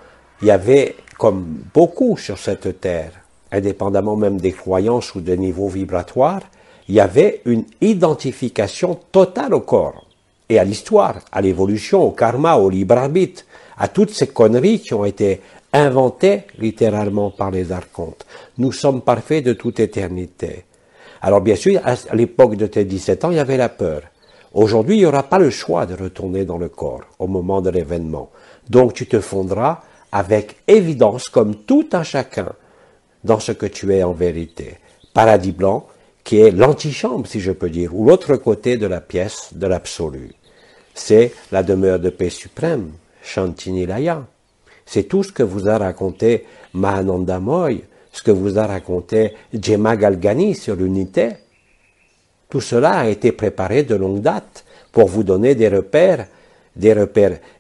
il y avait, comme beaucoup sur cette terre, indépendamment même des croyances ou des niveaux vibratoires, il y avait une identification totale au corps et à l'histoire, à l'évolution, au karma, au libre arbitre, à toutes ces conneries qui ont été inventées littéralement par les archontes. Nous sommes parfaits de toute éternité. Alors bien sûr, à l'époque de tes 17 ans, il y avait la peur. Aujourd'hui, il n'y aura pas le choix de retourner dans le corps au moment de l'événement. Donc tu te fondras avec évidence, comme tout un chacun, dans ce que tu es en vérité. Paradis blanc, qui est l'antichambre, si je peux dire, ou l'autre côté de la pièce de l'absolu. C'est la demeure de paix suprême, Shantinilaya. C'est tout ce que vous a raconté Mahananda Moy, ce que vous a raconté Jema Galgani sur l'unité. Tout cela a été préparé de longue date pour vous donner des repères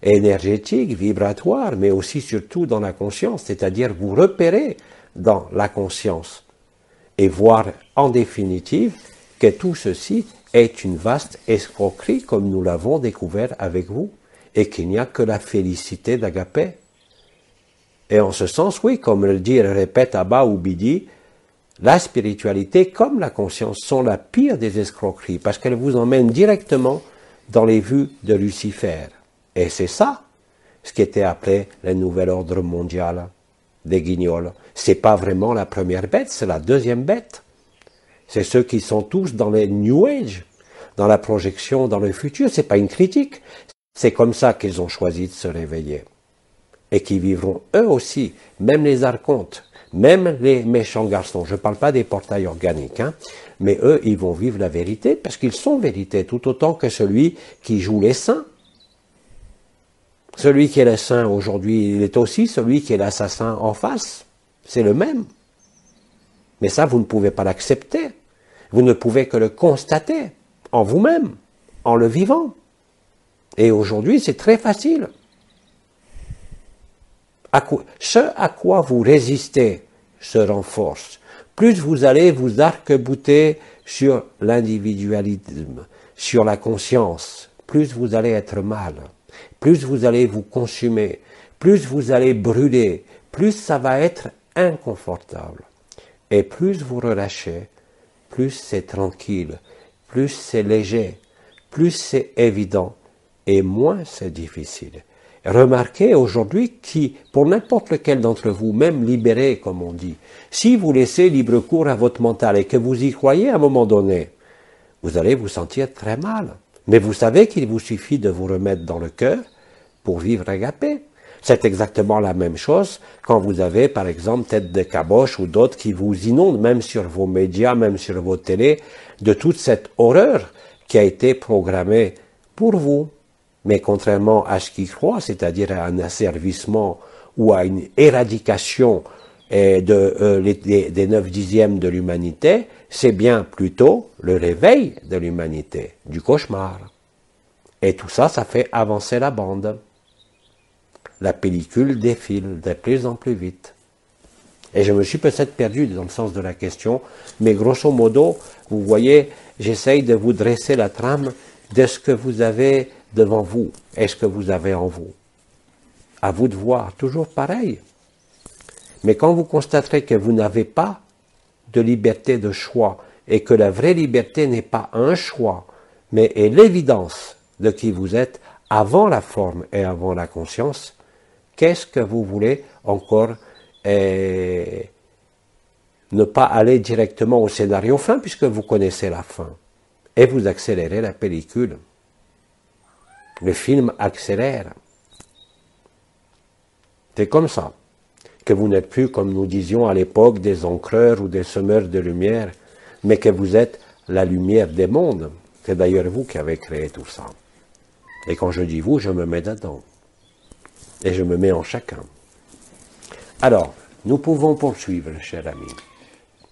énergétiques, vibratoires, mais aussi surtout dans la conscience, c'est-à-dire vous repérer dans la conscience et voir en définitive que tout ceci est une vaste escroquerie comme nous l'avons découvert avec vous et qu'il n'y a que la félicité d'Agapé. Et en ce sens, oui, comme le dit et le répète Abba ou Bidi, la spiritualité comme la conscience sont la pire des escroqueries parce qu'elles vous emmènent directement dans les vues de Lucifer. Et c'est ça, ce qui était appelé le nouvel ordre mondial des guignols. C'est pas vraiment la première bête, c'est la deuxième bête. C'est ceux qui sont tous dans les New Age, dans la projection dans le futur. C'est pas une critique. C'est comme ça qu'ils ont choisi de se réveiller. Et qui vivront eux aussi, même les archontes, même les méchants garçons. Je ne parle pas des portails organiques, hein, mais eux, ils vont vivre la vérité parce qu'ils sont vérité, tout autant que celui qui joue les saints. Celui qui est le saint aujourd'hui, il est aussi celui qui est l'assassin en face. C'est le même. Mais ça, vous ne pouvez pas l'accepter. Vous ne pouvez que le constater en vous-même, en le vivant. Et aujourd'hui, c'est très facile. Ce à quoi vous résistez se renforce. Plus vous allez vous arc-bouter sur l'individualisme, sur la conscience, plus vous allez être mal, plus vous allez vous consumer, plus vous allez brûler, plus ça va être inconfortable. Et plus vous relâchez, plus c'est tranquille, plus c'est léger, plus c'est évident, et moins c'est difficile. Remarquez aujourd'hui qui, pour n'importe lequel d'entre vous, même libéré comme on dit, si vous laissez libre cours à votre mental et que vous y croyez à un moment donné, vous allez vous sentir très mal. Mais vous savez qu'il vous suffit de vous remettre dans le cœur pour vivre agapé. C'est exactement la même chose quand vous avez, par exemple, Tête de Caboche ou d'autres qui vous inondent, même sur vos médias, même sur vos télés, de toute cette horreur qui a été programmée pour vous. Mais contrairement à ce qu'ils croient, c'est-à-dire à un asservissement ou à une éradication des 9/10 de l'humanité, c'est bien plutôt le réveil de l'humanité, du cauchemar. Et tout ça, ça fait avancer la bande. La pellicule défile de plus en plus vite. Et je me suis peut-être perdu dans le sens de la question, mais grosso modo, vous voyez, j'essaye de vous dresser la trame de ce que vous avez devant vous et ce que vous avez en vous. À vous de voir, toujours pareil. Mais quand vous constaterez que vous n'avez pas de liberté de choix et que la vraie liberté n'est pas un choix, mais est l'évidence de qui vous êtes avant la forme et avant la conscience, qu'est-ce que vous voulez encore ne pas aller directement au scénario fin puisque vous connaissez la fin et vous accélérez la pellicule. Le film accélère. C'est comme ça que vous n'êtes plus, comme nous disions à l'époque, des encreurs ou des semeurs de lumière, mais que vous êtes la lumière des mondes. C'est d'ailleurs vous qui avez créé tout ça. Et quand je dis vous, je me mets dedans. Et je me mets en chacun. Alors, nous pouvons poursuivre, cher ami.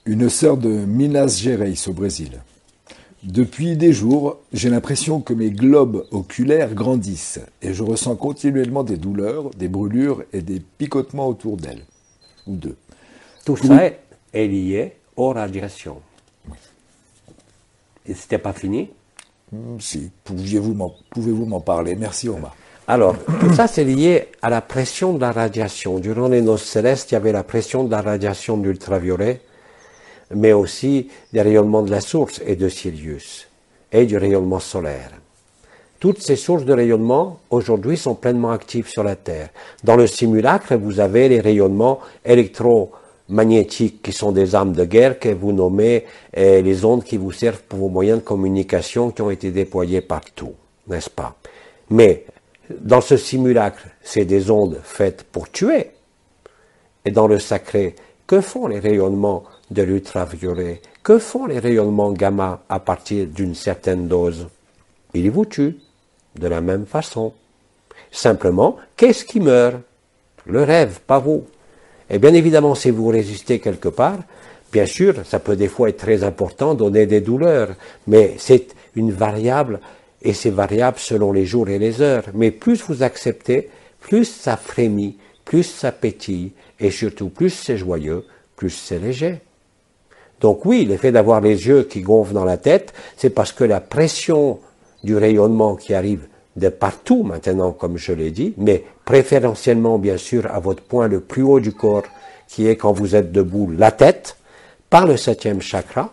Une sœur de Minas Gerais au Brésil. Depuis des jours, j'ai l'impression que mes globes oculaires grandissent et je ressens continuellement des douleurs, des brûlures et des picotements autour d'elle. Ou d'eux. Tout ça est lié aux radiations. Oui. Et c'était pas fini? Si, pouvez-vous m'en parler? Merci, Omar. Alors, tout ça, c'est lié à la pression de la radiation. Durant les noces célestes, il y avait la pression de la radiation d'ultraviolet, mais aussi des rayonnements de la source et de Sirius, et du rayonnement solaire. Toutes ces sources de rayonnement, aujourd'hui, sont pleinement actives sur la Terre. Dans le simulacre, vous avez les rayonnements électromagnétiques, qui sont des armes de guerre que vous nommez les ondes qui vous servent pour vos moyens de communication qui ont été déployés partout, n'est-ce pas? Mais dans ce simulacre, c'est des ondes faites pour tuer. Et dans le sacré, que font les rayonnements de l'ultraviolet? Que font les rayonnements gamma à partir d'une certaine dose? Ils vous tuent de la même façon. Simplement, qu'est-ce qui meurt? Le rêve, pas vous. Et bien évidemment, si vous résistez quelque part, bien sûr, ça peut des fois être très important, donner des douleurs, mais c'est une variable, et c'est variable selon les jours et les heures. Mais plus vous acceptez, plus ça frémit, plus ça pétille, et surtout plus c'est joyeux, plus c'est léger. Donc oui, l'effet d'avoir les yeux qui gonflent dans la tête, c'est parce que la pression du rayonnement qui arrive de partout maintenant, comme je l'ai dit, mais préférentiellement bien sûr à votre point le plus haut du corps, qui est quand vous êtes debout, la tête, par le 7e chakra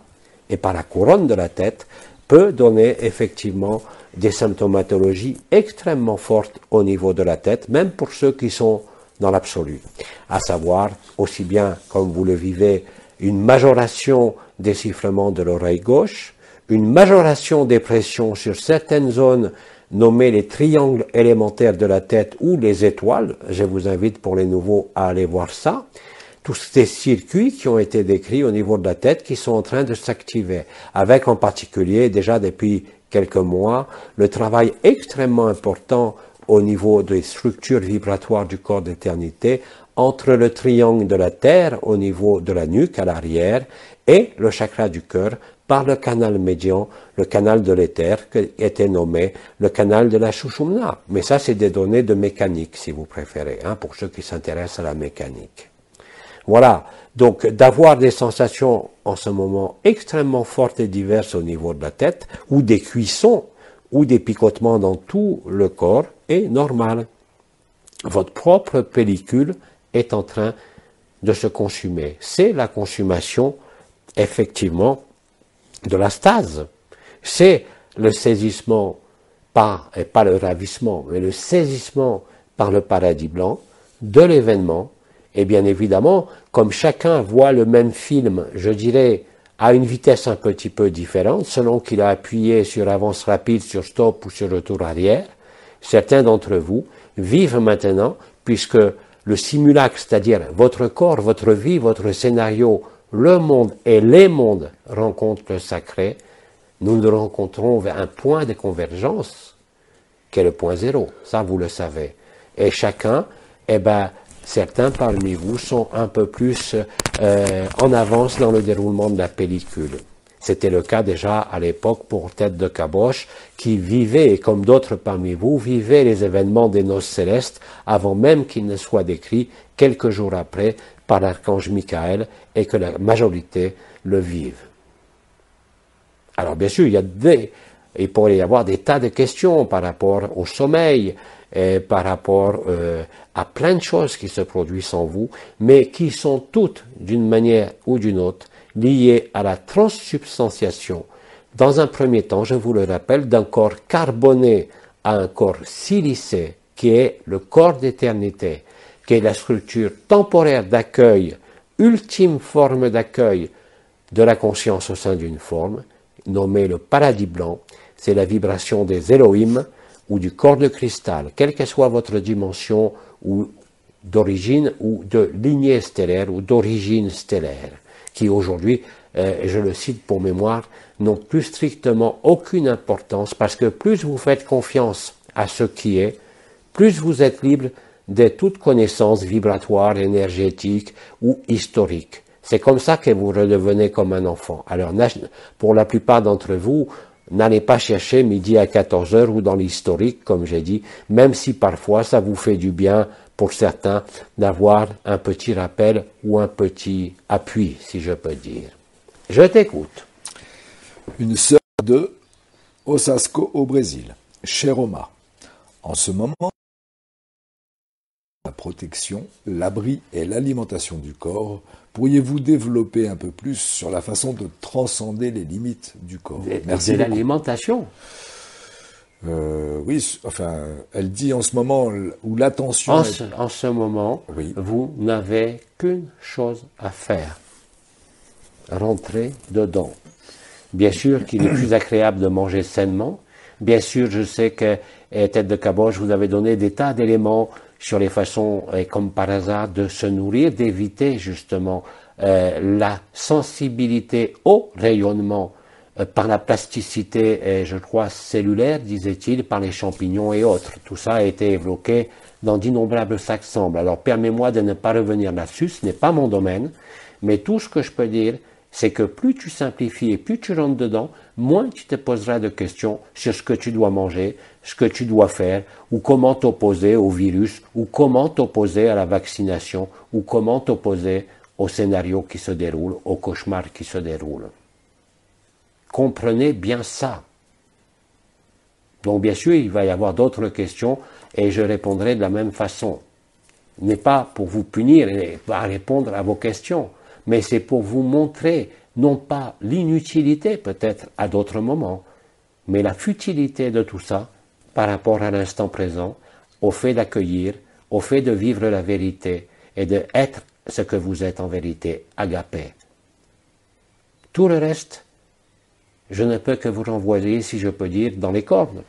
et par la couronne de la tête, peut donner effectivement des symptomatologies extrêmement fortes au niveau de la tête, même pour ceux qui sont dans l'absolu, à savoir aussi bien comme vous le vivez, une majoration des sifflements de l'oreille gauche, une majoration des pressions sur certaines zones nommées les triangles élémentaires de la tête ou les étoiles. Je vous invite pour les nouveaux à aller voir ça. Tous ces circuits qui ont été décrits au niveau de la tête qui sont en train de s'activer, avec en particulier déjà depuis quelques mois le travail extrêmement important au niveau des structures vibratoires du corps d'éternité entre le triangle de la Terre au niveau de la nuque à l'arrière et le chakra du cœur par le canal médian, le canal de l'éther, qui était nommé le canal de la Sushumna. Mais ça, c'est des données de mécanique, si vous préférez, hein, pour ceux qui s'intéressent à la mécanique. Voilà, donc d'avoir des sensations en ce moment extrêmement fortes et diverses au niveau de la tête, ou des cuissons, ou des picotements dans tout le corps, est normal. Votre propre pellicule est en train de se consumer. C'est la consommation, effectivement, de la stase. C'est le saisissement et pas le ravissement, mais le saisissement par le paradis blanc de l'événement. Et bien évidemment, comme chacun voit le même film, je dirais, à une vitesse un petit peu différente, selon qu'il a appuyé sur avance rapide, sur stop ou sur retour arrière, certains d'entre vous vivent maintenant, puisque le simulacre, c'est-à-dire votre corps, votre vie, votre scénario, le monde et les mondes rencontrent le sacré, nous nous rencontrons vers un point de convergence, qui est le point zéro, ça vous le savez. Et chacun, certains parmi vous sont un peu plus en avance dans le déroulement de la pellicule. C'était le cas déjà à l'époque pour Tête de Caboche, qui vivait, comme d'autres parmi vous, vivait les événements des noces célestes avant même qu'ils ne soient décrits quelques jours après par l'archange Michael et que la majorité le vive. Alors bien sûr, il pourrait y avoir des tas de questions par rapport au sommeil, et par rapport à plein de choses qui se produisent en vous, mais qui sont toutes, d'une manière ou d'une autre, liées à la transsubstantiation, dans un premier temps, je vous le rappelle, d'un corps carboné à un corps silicé, qui est le corps d'éternité, qui est la structure temporaire d'accueil, ultime forme d'accueil de la conscience au sein d'une forme, nommée le paradis blanc. C'est la vibration des Elohim, ou du corps de cristal, quelle que soit votre dimension ou d'origine ou de lignée stellaire ou d'origine stellaire, qui aujourd'hui, je le cite pour mémoire, n'ont plus strictement aucune importance, parce que plus vous faites confiance à ce qui est, plus vous êtes libre de toute connaissance vibratoire, énergétique ou historique. C'est comme ça que vous redevenez comme un enfant. Alors, pour la plupart d'entre vous, n'allez pas chercher midi à 14 heures ou dans l'historique, comme j'ai dit, même si parfois ça vous fait du bien, pour certains, d'avoir un petit rappel ou un petit appui, si je peux dire. Je t'écoute. Une sœur de Osasco au Brésil, chère Oma. En ce moment, la protection, l'abri et l'alimentation du corps, pourriez-vous développer un peu plus sur la façon de transcender les limites du corps? Merci. De l'alimentation. Oui, enfin, elle dit en ce moment où l'attention... En ce moment, oui. Vous n'avez qu'une chose à faire. Rentrer dedans. Bien sûr qu'il est plus agréable de manger sainement. Bien sûr, je sais que Tête de Caboche, vous avez donné des tas d'éléments sur les façons, comme par hasard, de se nourrir, d'éviter justement la sensibilité au rayonnement par la plasticité, je crois, cellulaire, disait-il, par les champignons et autres. Tout ça a été évoqué dans d'innombrables ensembles. Alors, permets-moi de ne pas revenir là-dessus, ce n'est pas mon domaine, mais tout ce que je peux dire, c'est que plus tu simplifies et plus tu rentres dedans, moins tu te poseras de questions sur ce que tu dois manger, ce que tu dois faire, ou comment t'opposer au virus, ou comment t'opposer à la vaccination, ou comment t'opposer au scénario qui se déroule, au cauchemar qui se déroule. Comprenez bien ça. Donc bien sûr, il va y avoir d'autres questions et je répondrai de la même façon. Ce n'est pas pour vous punir et pas répondre à vos questions, mais c'est pour vous montrer, non pas l'inutilité peut-être à d'autres moments, mais la futilité de tout ça par rapport à l'instant présent, au fait d'accueillir, au fait de vivre la vérité et d'être ce que vous êtes en vérité, agapé. Tout le reste, je ne peux que vous renvoyer, si je peux dire, dans les cordes.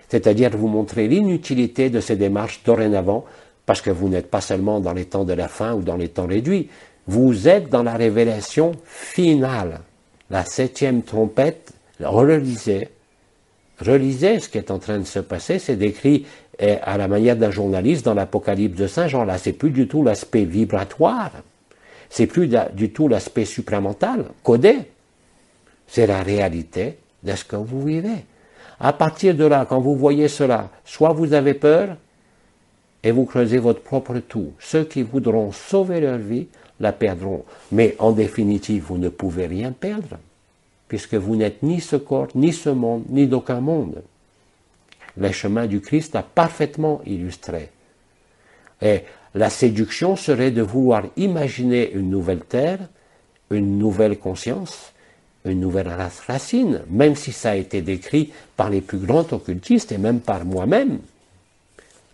C'est-à-dire vous montrer l'inutilité de ces démarches dorénavant, parce que vous n'êtes pas seulement dans les temps de la fin ou dans les temps réduits, vous êtes dans la révélation finale. La 7e trompette, relisez ce qui est en train de se passer, c'est décrit à la manière d'un journaliste dans l'Apocalypse de Saint Jean. Là, c'est plus du tout l'aspect vibratoire, c'est plus du tout l'aspect supramental, codé. C'est la réalité de ce que vous vivez. À partir de là, quand vous voyez cela, soit vous avez peur et vous creusez votre propre trou. Ceux qui voudront sauver leur vie la perdront. Mais en définitive, vous ne pouvez rien perdre, puisque vous n'êtes ni ce corps, ni ce monde, ni d'aucun monde. Le chemin du Christ a parfaitement illustré. Et la séduction serait de vouloir imaginer une nouvelle terre, une nouvelle conscience, une nouvelle race racine, même si ça a été décrit par les plus grands occultistes et même par moi-même,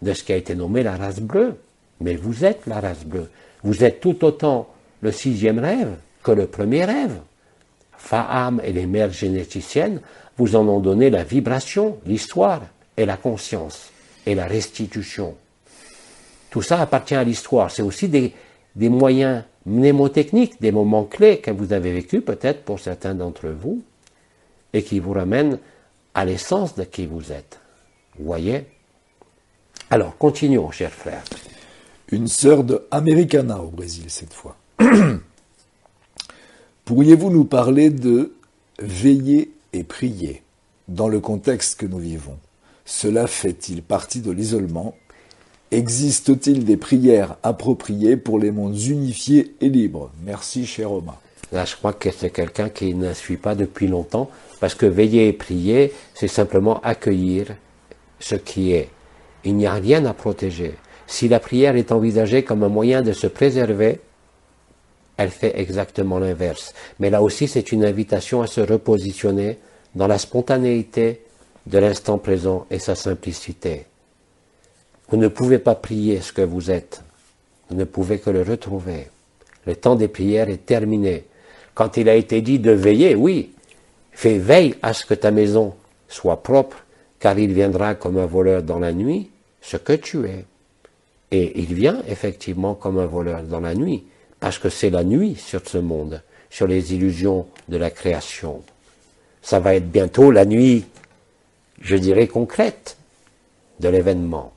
de ce qui a été nommé la race bleue. Mais vous êtes la race bleue. Vous êtes tout autant le 6e rêve que le premier rêve. Faham et les mères généticiennes vous en ont donné la vibration, l'histoire et la conscience et la restitution. Tout ça appartient à l'histoire. C'est aussi des moyens mnémotechniques, des moments clés que vous avez vécus peut-être pour certains d'entre vous et qui vous ramènent à l'essence de qui vous êtes. Vous voyez? Alors, continuons, chers frères. Une sœur de Americana au Brésil cette fois. Pourriez-vous nous parler de veiller et prier dans le contexte que nous vivons? Cela fait-il partie de l'isolement? Existe-t-il des prières appropriées pour les mondes unifiés et libres? Merci, cher Oma. Là, je crois que c'est quelqu'un qui ne suit pas depuis longtemps, parce que veiller et prier, c'est simplement accueillir ce qui est. Il n'y a rien à protéger. Si la prière est envisagée comme un moyen de se préserver, elle fait exactement l'inverse. Mais là aussi, c'est une invitation à se repositionner dans la spontanéité de l'instant présent et sa simplicité. Vous ne pouvez pas prier ce que vous êtes. Vous ne pouvez que le retrouver. Le temps des prières est terminé. Quand il a été dit de veiller, oui, fais veille à ce que ta maison soit propre, car il viendra comme un voleur dans la nuit, ce que tu es. Et il vient effectivement comme un voleur dans la nuit, parce que c'est la nuit sur ce monde, sur les illusions de la création. Ça va être bientôt la nuit, je dirais, concrète de l'événement.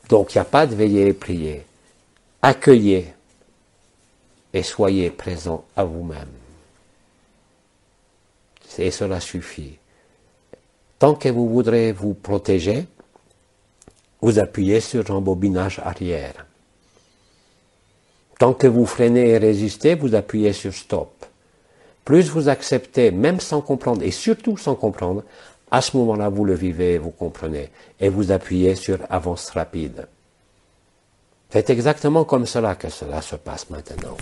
Donc il n'y a pas de veiller et prier. Accueillez et soyez présent à vous-même. Et cela suffit. Tant que vous voudrez vous protéger, vous appuyez sur l'embobinage arrière. Tant que vous freinez et résistez, vous appuyez sur stop. Plus vous acceptez, même sans comprendre, et surtout sans comprendre, à ce moment-là, vous le vivez et vous comprenez. Et vous appuyez sur avance rapide. C'est exactement comme cela que cela se passe maintenant.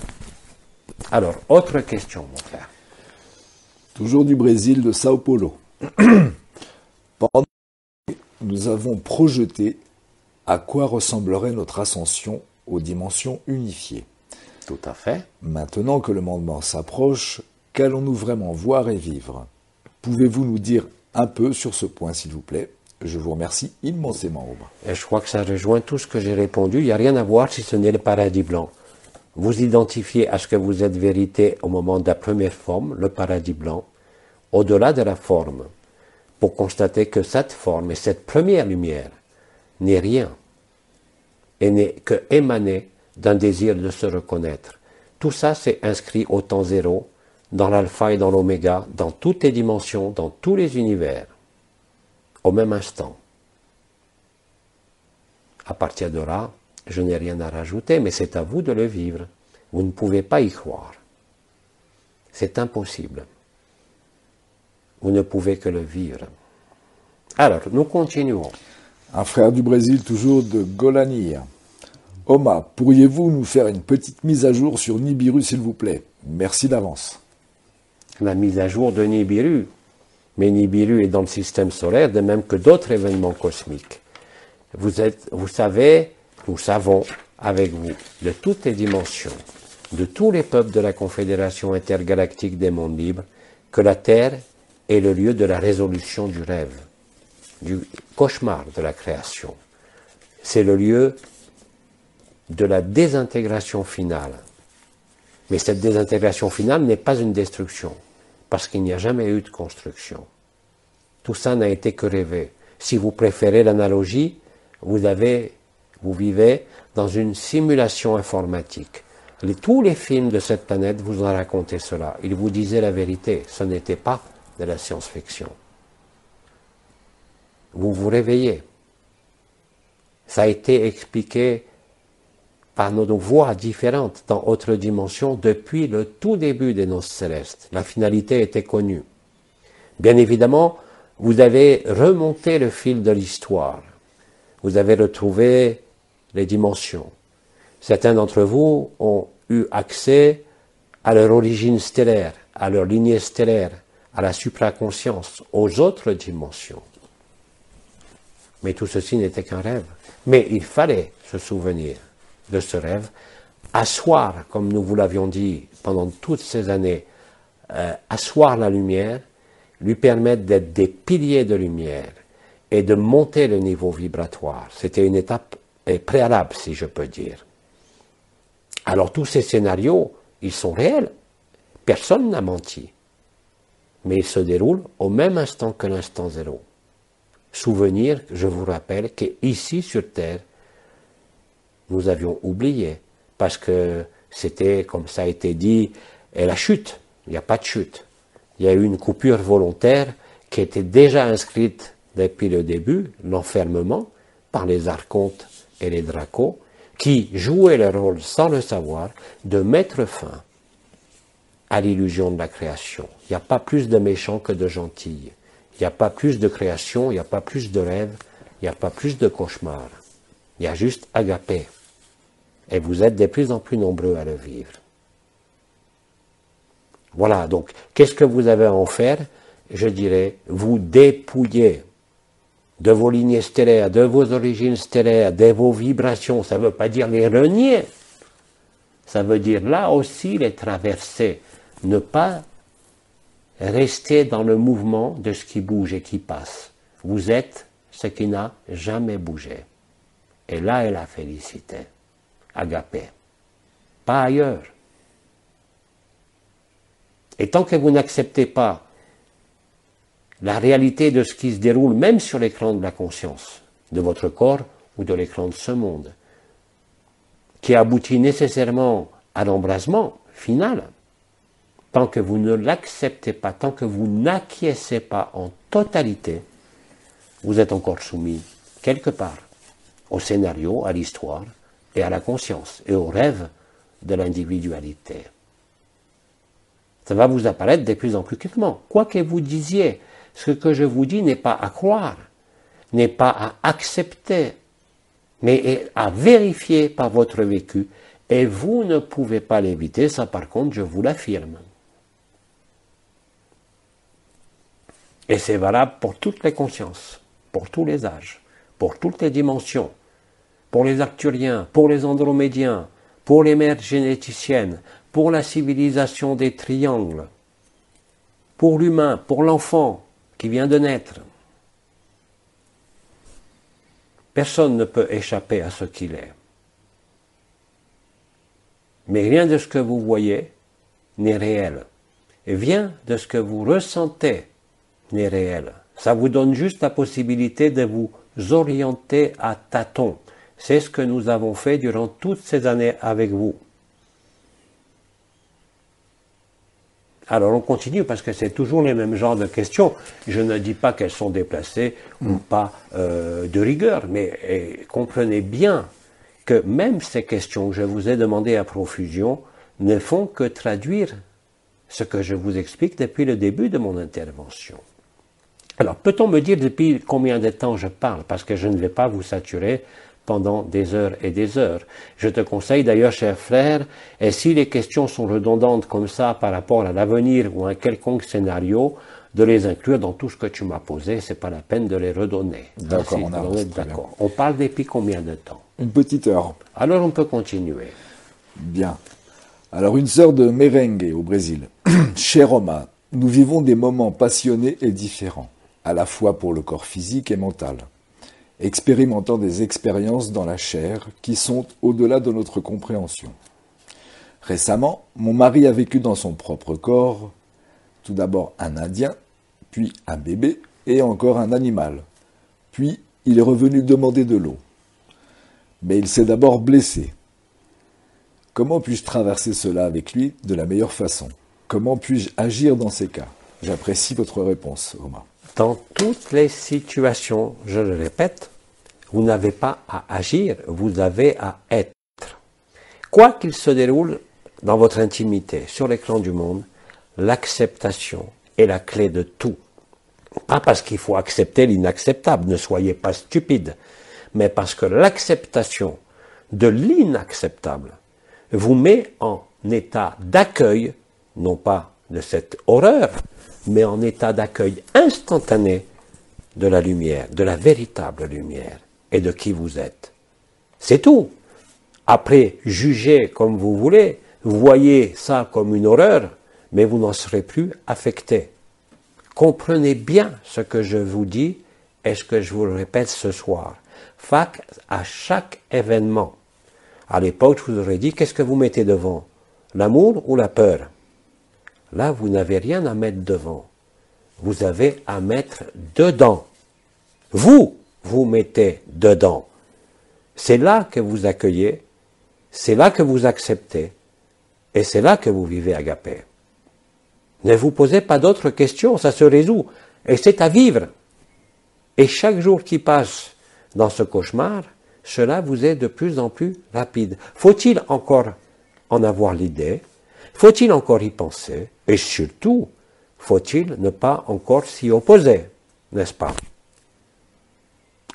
Alors, autre question, mon frère. Toujours du Brésil, de Sao Paulo. Pendant nous avons projeté à quoi ressemblerait notre ascension aux dimensions unifiées. Tout à fait. Maintenant que le moment s'approche, qu'allons-nous vraiment voir et vivre? Pouvez-vous nous dire un peu sur ce point, s'il vous plaît? Je vous remercie immensément, Oma. Et je crois que ça rejoint tout ce que j'ai répondu. Il n'y a rien à voir si ce n'est le paradis blanc. Vous identifiez à ce que vous êtes vérité au moment de la première forme, le paradis blanc, au-delà de la forme, pour constater que cette forme et cette première lumière n'est rien et n'est que émanée d'un désir de se reconnaître. Tout ça, c'est inscrit au temps zéro, dans l'alpha et dans l'oméga, dans toutes les dimensions, dans tous les univers, au même instant. À partir de là, je n'ai rien à rajouter, mais c'est à vous de le vivre. Vous ne pouvez pas y croire. C'est impossible. Vous ne pouvez que le vivre. Alors, nous continuons. Un frère du Brésil, toujours de Golanir. Oma, pourriez-vous nous faire une petite mise à jour sur Nibiru, s'il vous plaît? Merci d'avance. La mise à jour de Nibiru. Mais Nibiru est dans le système solaire, de même que d'autres événements cosmiques. Vous savez, nous savons avec vous, de toutes les dimensions, de tous les peuples de la Confédération intergalactique des mondes libres, que la Terre est le lieu de la résolution du rêve, du cauchemar de la création. C'est le lieu de la désintégration finale. Mais cette désintégration finale n'est pas une destruction, parce qu'il n'y a jamais eu de construction. Tout ça n'a été que rêvé. Si vous préférez l'analogie, vous vivez dans une simulation informatique. Tous les films de cette planète vous ont raconté cela. Ils vous disaient la vérité. Ce n'était pas de la science-fiction. Vous vous réveillez. Ça a été expliqué par nos voix différentes dans autre dimension depuis le tout début des noces célestes. La finalité était connue. Bien évidemment, vous avez remonté le fil de l'histoire. Vous avez retrouvé les dimensions. Certains d'entre vous ont eu accès à leur origine stellaire, à leur lignée stellaire, à la supraconscience, aux autres dimensions. Mais tout ceci n'était qu'un rêve. Mais il fallait se souvenir de ce rêve, asseoir, comme nous vous l'avions dit pendant toutes ces années, asseoir la lumière, lui permettre d'être des piliers de lumière et de monter le niveau vibratoire. C'était une étape préalable, si je peux dire. Alors tous ces scénarios, ils sont réels. Personne n'a menti. Mais ils se déroulent au même instant que l'instant zéro. Souvenir, je vous rappelle, qu'ici sur Terre, nous avions oublié, parce que c'était, comme ça a été dit, la chute. Il n'y a pas de chute. Il y a eu une coupure volontaire qui était déjà inscrite depuis le début, l'enfermement, par les archontes et les dracos, qui jouaient le rôle, sans le savoir, de mettre fin à l'illusion de la création. Il n'y a pas plus de méchants que de gentils. Il n'y a pas plus de création, il n'y a pas plus de rêves, il n'y a pas plus de cauchemars. Il y a juste agapé. Et vous êtes de plus en plus nombreux à le vivre. Voilà, donc, qu'est-ce que vous avez à en faire? Je dirais, vous dépouillez de vos lignées stellaires, de vos origines stellaires, de vos vibrations. Ça ne veut pas dire les renier. Ça veut dire là aussi les traverser. Ne pas rester dans le mouvement de ce qui bouge et qui passe. Vous êtes ce qui n'a jamais bougé. Et là est la félicité. Agapé. Pas ailleurs. Et tant que vous n'acceptez pas la réalité de ce qui se déroule, même sur l'écran de la conscience, de votre corps ou de l'écran de ce monde, qui aboutit nécessairement à l'embrasement final, tant que vous ne l'acceptez pas, tant que vous n'acquiescez pas en totalité, vous êtes encore soumis, quelque part, au scénario, à l'histoire, et à la conscience, et au rêve de l'individualité. Ça va vous apparaître de plus en plus clairement. Quoi que vous disiez, ce que je vous dis n'est pas à croire, n'est pas à accepter, mais à vérifier par votre vécu, et vous ne pouvez pas l'éviter, ça par contre, je vous l'affirme. Et c'est valable pour toutes les consciences, pour tous les âges, pour toutes les dimensions, pour les Arcturiens, pour les Andromédiens, pour les mères généticiennes, pour la civilisation des triangles, pour l'humain, pour l'enfant qui vient de naître. Personne ne peut échapper à ce qu'il est. Mais rien de ce que vous voyez n'est réel. Et rien de ce que vous ressentez n'est réel. Ça vous donne juste la possibilité de vous orienter à tâtons. C'est ce que nous avons fait durant toutes ces années avec vous. Alors on continue parce que c'est toujours les mêmes genres de questions. Je ne dis pas qu'elles sont déplacées ou pas de rigueur, mais comprenez bien que même ces questions que je vous ai demandées à profusion ne font que traduire ce que je vous explique depuis le début de mon intervention. Alors peut-on me dire depuis combien de temps je parle? Parce que je ne vais pas vous saturer pendant des heures et des heures. Je te conseille d'ailleurs, cher frère, et si les questions sont redondantes comme ça par rapport à l'avenir ou à un quelconque scénario, de les inclure dans tout ce que tu m'as posé, c'est pas la peine de les redonner. D'accord, on avance. D'accord. On parle depuis combien de temps? Une petite heure. Alors on peut continuer. Bien. Alors une sœur de Merengue au Brésil. Cher Oma, nous vivons des moments passionnés et différents, à la fois pour le corps physique et mental, expérimentant des expériences dans la chair qui sont au-delà de notre compréhension. Récemment, mon mari a vécu dans son propre corps, tout d'abord un Indien, puis un bébé et encore un animal. Puis il est revenu demander de l'eau. Mais il s'est d'abord blessé. Comment puis-je traverser cela avec lui de la meilleure façon? Comment puis-je agir dans ces cas? J'apprécie votre réponse, Romain. Dans toutes les situations, je le répète, vous n'avez pas à agir, vous avez à être. Quoi qu'il se déroule dans votre intimité, sur l'écran du monde, l'acceptation est la clé de tout. Pas parce qu'il faut accepter l'inacceptable, ne soyez pas stupide, mais parce que l'acceptation de l'inacceptable vous met en état d'accueil, non pas de cette horreur, mais en état d'accueil instantané de la lumière, de la véritable lumière, et de qui vous êtes. C'est tout. Après, jugez comme vous voulez, voyez ça comme une horreur, mais vous n'en serez plus affecté. Comprenez bien ce que je vous dis et ce que je vous le répète ce soir. À chaque événement, à l'époque, je vous aurais dit, qu'est-ce que vous mettez devant? L'amour ou la peur? Là, vous n'avez rien à mettre devant. Vous avez à mettre dedans. Vous mettez dedans. C'est là que vous accueillez, c'est là que vous acceptez, et c'est là que vous vivez agapé. Ne vous posez pas d'autres questions, ça se résout, et c'est à vivre. Et chaque jour qui passe dans ce cauchemar, cela vous est de plus en plus rapide. Faut-il encore en avoir l'idée? Faut-il encore y penser? Et surtout, faut-il ne pas encore s'y opposer, n'est-ce pas?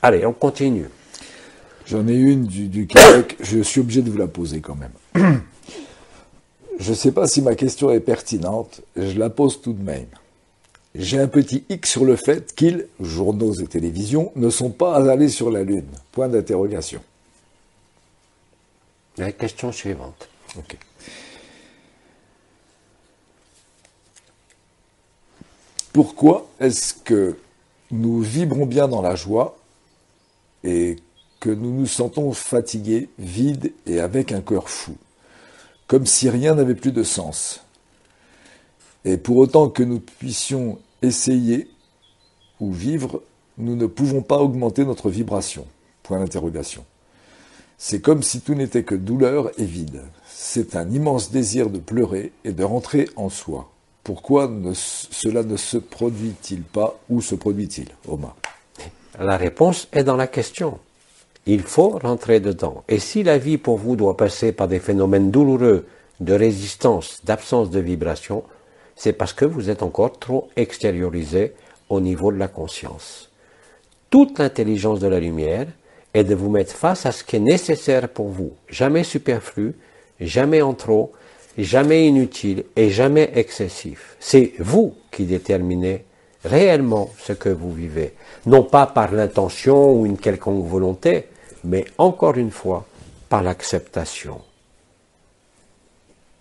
Allez, on continue. J'en ai une du Québec, je suis obligé de vous la poser quand même. Je ne sais pas si ma question est pertinente, je la pose tout de même. J'ai un petit hic sur le fait qu'ils, journaux et télévisions, ne sont pas allés sur la Lune. Point d'interrogation. La question suivante. Okay. Pourquoi est-ce que nous vibrons bien dans la joie et que nous nous sentons fatigués, vides et avec un cœur fou, comme si rien n'avait plus de sens? Et pour autant que nous puissions essayer ou vivre, nous ne pouvons pas augmenter notre vibration. Point d'interrogation. C'est comme si tout n'était que douleur et vide. C'est un immense désir de pleurer et de rentrer en soi. Pourquoi cela ne se produit-il pas ou se produit-il, Omar? La réponse est dans la question. Il faut rentrer dedans. Et si la vie pour vous doit passer par des phénomènes douloureux de résistance, d'absence de vibration, c'est parce que vous êtes encore trop extériorisé au niveau de la conscience. Toute l'intelligence de la lumière est de vous mettre face à ce qui est nécessaire pour vous. Jamais superflu, jamais en trop, jamais inutile et jamais excessif. C'est vous qui déterminez réellement ce que vous vivez. Non pas par l'intention ou une quelconque volonté, mais encore une fois, par l'acceptation.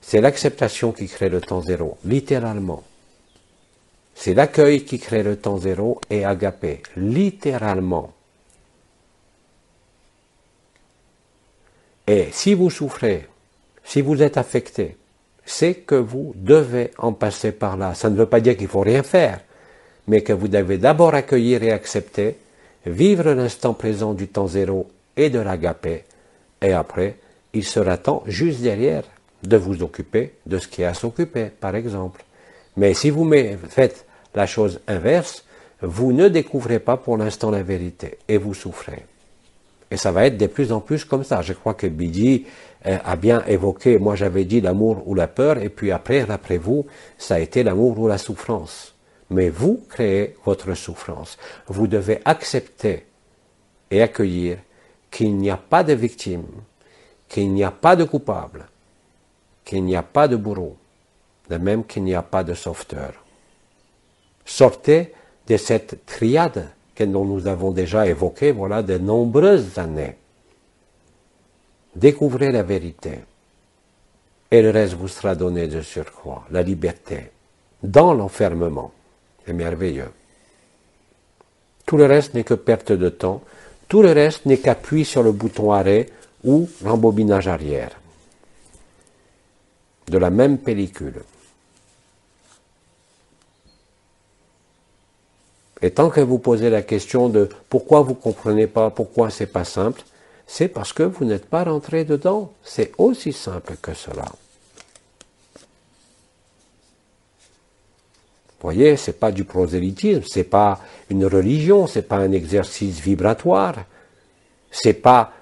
C'est l'acceptation qui crée le temps zéro, littéralement. C'est l'accueil qui crée le temps zéro et agapé, littéralement. Et si vous souffrez, si vous êtes affecté, c'est que vous devez en passer par là. Ça ne veut pas dire qu'il ne faut rien faire, mais que vous devez d'abord accueillir et accepter, vivre l'instant présent du temps zéro et de l'agapé, et après, il sera temps, juste derrière, de vous occuper de ce qui est à s'occuper, par exemple. Mais si vous faites la chose inverse, vous ne découvrez pas pour l'instant la vérité, et vous souffrez. Et ça va être de plus en plus comme ça. Je crois que Bidi a bien évoqué, moi j'avais dit l'amour ou la peur, et puis après vous, ça a été l'amour ou la souffrance. Mais vous créez votre souffrance. Vous devez accepter et accueillir qu'il n'y a pas de victime, qu'il n'y a pas de coupable, qu'il n'y a pas de bourreau, de même qu'il n'y a pas de sauveteur. Sortez de cette triade dont nous avons déjà évoqué, voilà, de nombreuses années. Découvrez la vérité, et le reste vous sera donné de surcroît, la liberté, dans l'enfermement. C'est merveilleux. Tout le reste n'est que perte de temps, tout le reste n'est qu'appui sur le bouton arrêt ou rembobinage arrière de la même pellicule. Et tant que vous posez la question de pourquoi vous ne comprenez pas, pourquoi c'est pas simple, c'est parce que vous n'êtes pas rentré dedans. C'est aussi simple que cela. Vous voyez, c'est pas du prosélytisme, c'est pas une religion, c'est pas un exercice vibratoire, c'est pas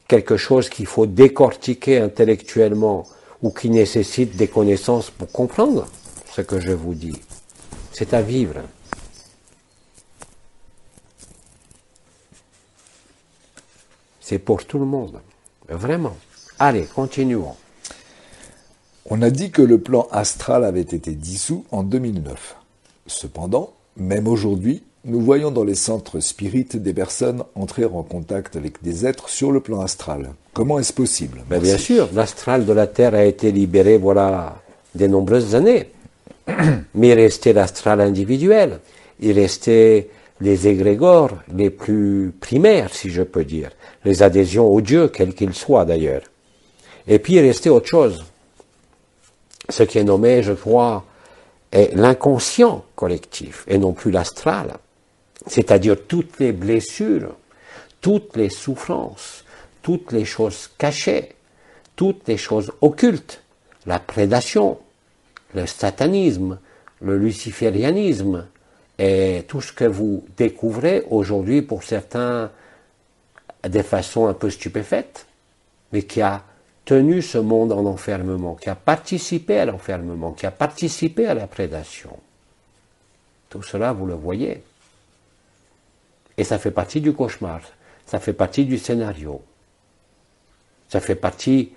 quelque chose qu'il faut décortiquer intellectuellement ou qui nécessite des connaissances pour comprendre ce que je vous dis. C'est à vivre. C'est pour tout le monde, vraiment. Allez, continuons. On a dit que le plan astral avait été dissous en 2009. Cependant, même aujourd'hui, nous voyons dans les centres spirites des personnes entrer en contact avec des êtres sur le plan astral. Comment est-ce possible? Ben bien sûr, l'astral de la Terre a été libéré voilà de nombreuses années. Mais il restait l'astral individuel. Il restait les égrégores les plus primaires, si je peux dire. Les adhésions au Dieu, quel qu'il soit d'ailleurs. Et puis il restait autre chose. Ce qui est nommé, je crois, est l'inconscient collectif, et non plus l'astral. C'est-à-dire toutes les blessures, toutes les souffrances, toutes les choses cachées, toutes les choses occultes, la prédation, le satanisme, le luciférianisme, et tout ce que vous découvrez aujourd'hui pour certains de façon un peu stupéfaite, mais qui a tenu ce monde en enfermement, qui a participé à l'enfermement, qui a participé à la prédation. Tout cela, vous le voyez. Et ça fait partie du cauchemar, ça fait partie du scénario, ça fait partie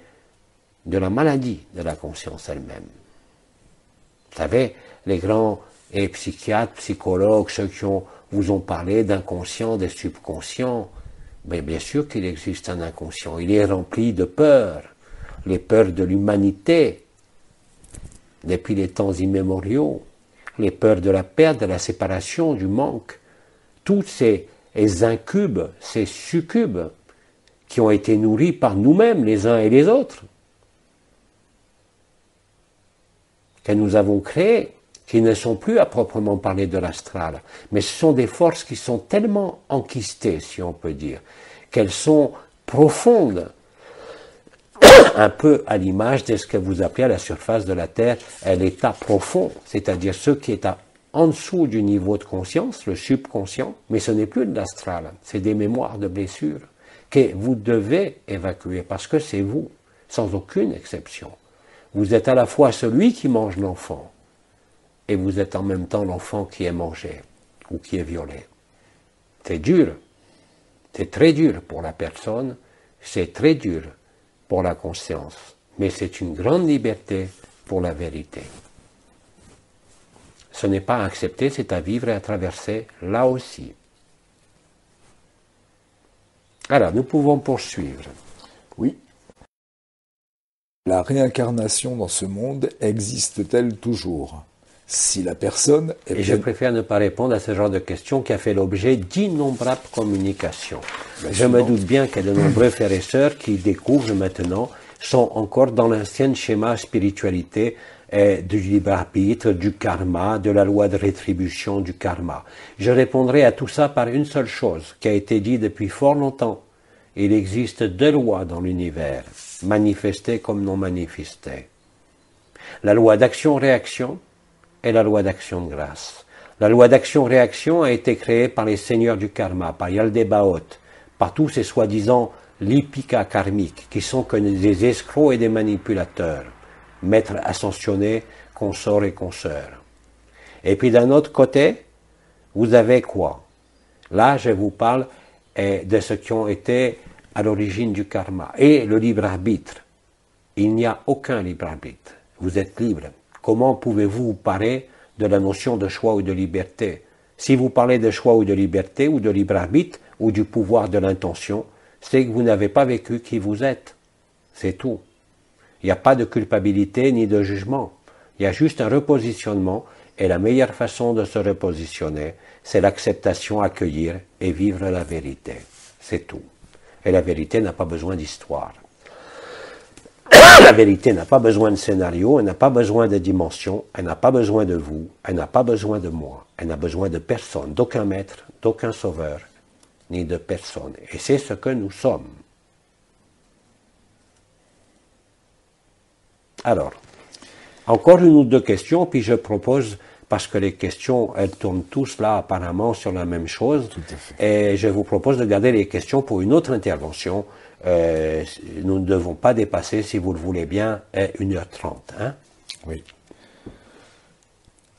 de la maladie de la conscience elle-même. Vous savez, les grands psychiatres, psychologues, ceux qui vous ont parlé d'inconscient, des subconscients, mais bien sûr qu'il existe un inconscient, il est rempli de peurs, les peurs de l'humanité, depuis les temps immémoriaux, les peurs de la perte, de la séparation, du manque, tous ces incubes, ces succubes, qui ont été nourris par nous-mêmes, les uns et les autres, que nous avons créés, qui ne sont plus à proprement parler de l'astral, mais ce sont des forces qui sont tellement enquistées, si on peut dire, qu'elles sont profondes, un peu à l'image de ce que vous appelez à la surface de la Terre l'état profond, c'est-à-dire ce qui est en dessous du niveau de conscience, le subconscient, mais ce n'est plus de l'astral, c'est des mémoires de blessures que vous devez évacuer, parce que c'est vous, sans aucune exception. Vous êtes à la fois celui qui mange l'enfant, et vous êtes en même temps l'enfant qui est mangé, ou qui est violé. C'est dur, c'est très dur pour la personne, c'est très dur pour la conscience, mais c'est une grande liberté pour la vérité. Ce n'est pas à accepter, c'est à vivre et à traverser là aussi. Alors, nous pouvons poursuivre. Oui. La réincarnation dans ce monde existe-t-elle toujours? Si la personne est... Et je préfère ne pas répondre à ce genre de questions qui a fait l'objet d'innombrables communications. Je me doute bien qu'il y a de nombreux frères et sœurs qui découvrent maintenant, sont encore dans l'ancien schéma spiritualité du libre arbitre, du karma, de la loi de rétribution du karma. Je répondrai à tout ça par une seule chose, qui a été dit depuis fort longtemps. Il existe deux lois dans l'univers, manifestées comme non manifestées. La loi d'action-réaction et la loi d'action de grâce. La loi d'action-réaction a été créée par les seigneurs du karma, par Yaldabaoth, par tous ces soi-disant lipika karmiques, qui sont que des escrocs et des manipulateurs, maîtres ascensionnés, consorts et consoeurs. Et puis d'un autre côté, vous avez quoi? Là, je vous parle de ceux qui ont été à l'origine du karma. Et le libre arbitre. Il n'y a aucun libre arbitre. Vous êtes libre. Comment pouvez-vous vous parler de la notion de choix ou de liberté? Si vous parlez de choix ou de liberté ou de libre arbitre ou du pouvoir de l'intention, c'est que vous n'avez pas vécu qui vous êtes. C'est tout. Il n'y a pas de culpabilité ni de jugement. Il y a juste un repositionnement et la meilleure façon de se repositionner, c'est l'acceptation, accueillir et vivre la vérité. C'est tout. Et la vérité n'a pas besoin d'histoire. La vérité n'a pas besoin de scénario, elle n'a pas besoin de dimension, elle n'a pas besoin de vous, elle n'a pas besoin de moi, elle n'a besoin de personne, d'aucun maître, d'aucun sauveur, ni de personne. Et c'est ce que nous sommes. Alors, encore une ou deux questions, puis je propose, parce que les questions, elles tournent tous là apparemment sur la même chose, Tout à fait. et je vous propose de garder les questions pour une autre intervention. Nous ne devons pas dépasser, si vous le voulez bien, 1h30. Hein? Oui.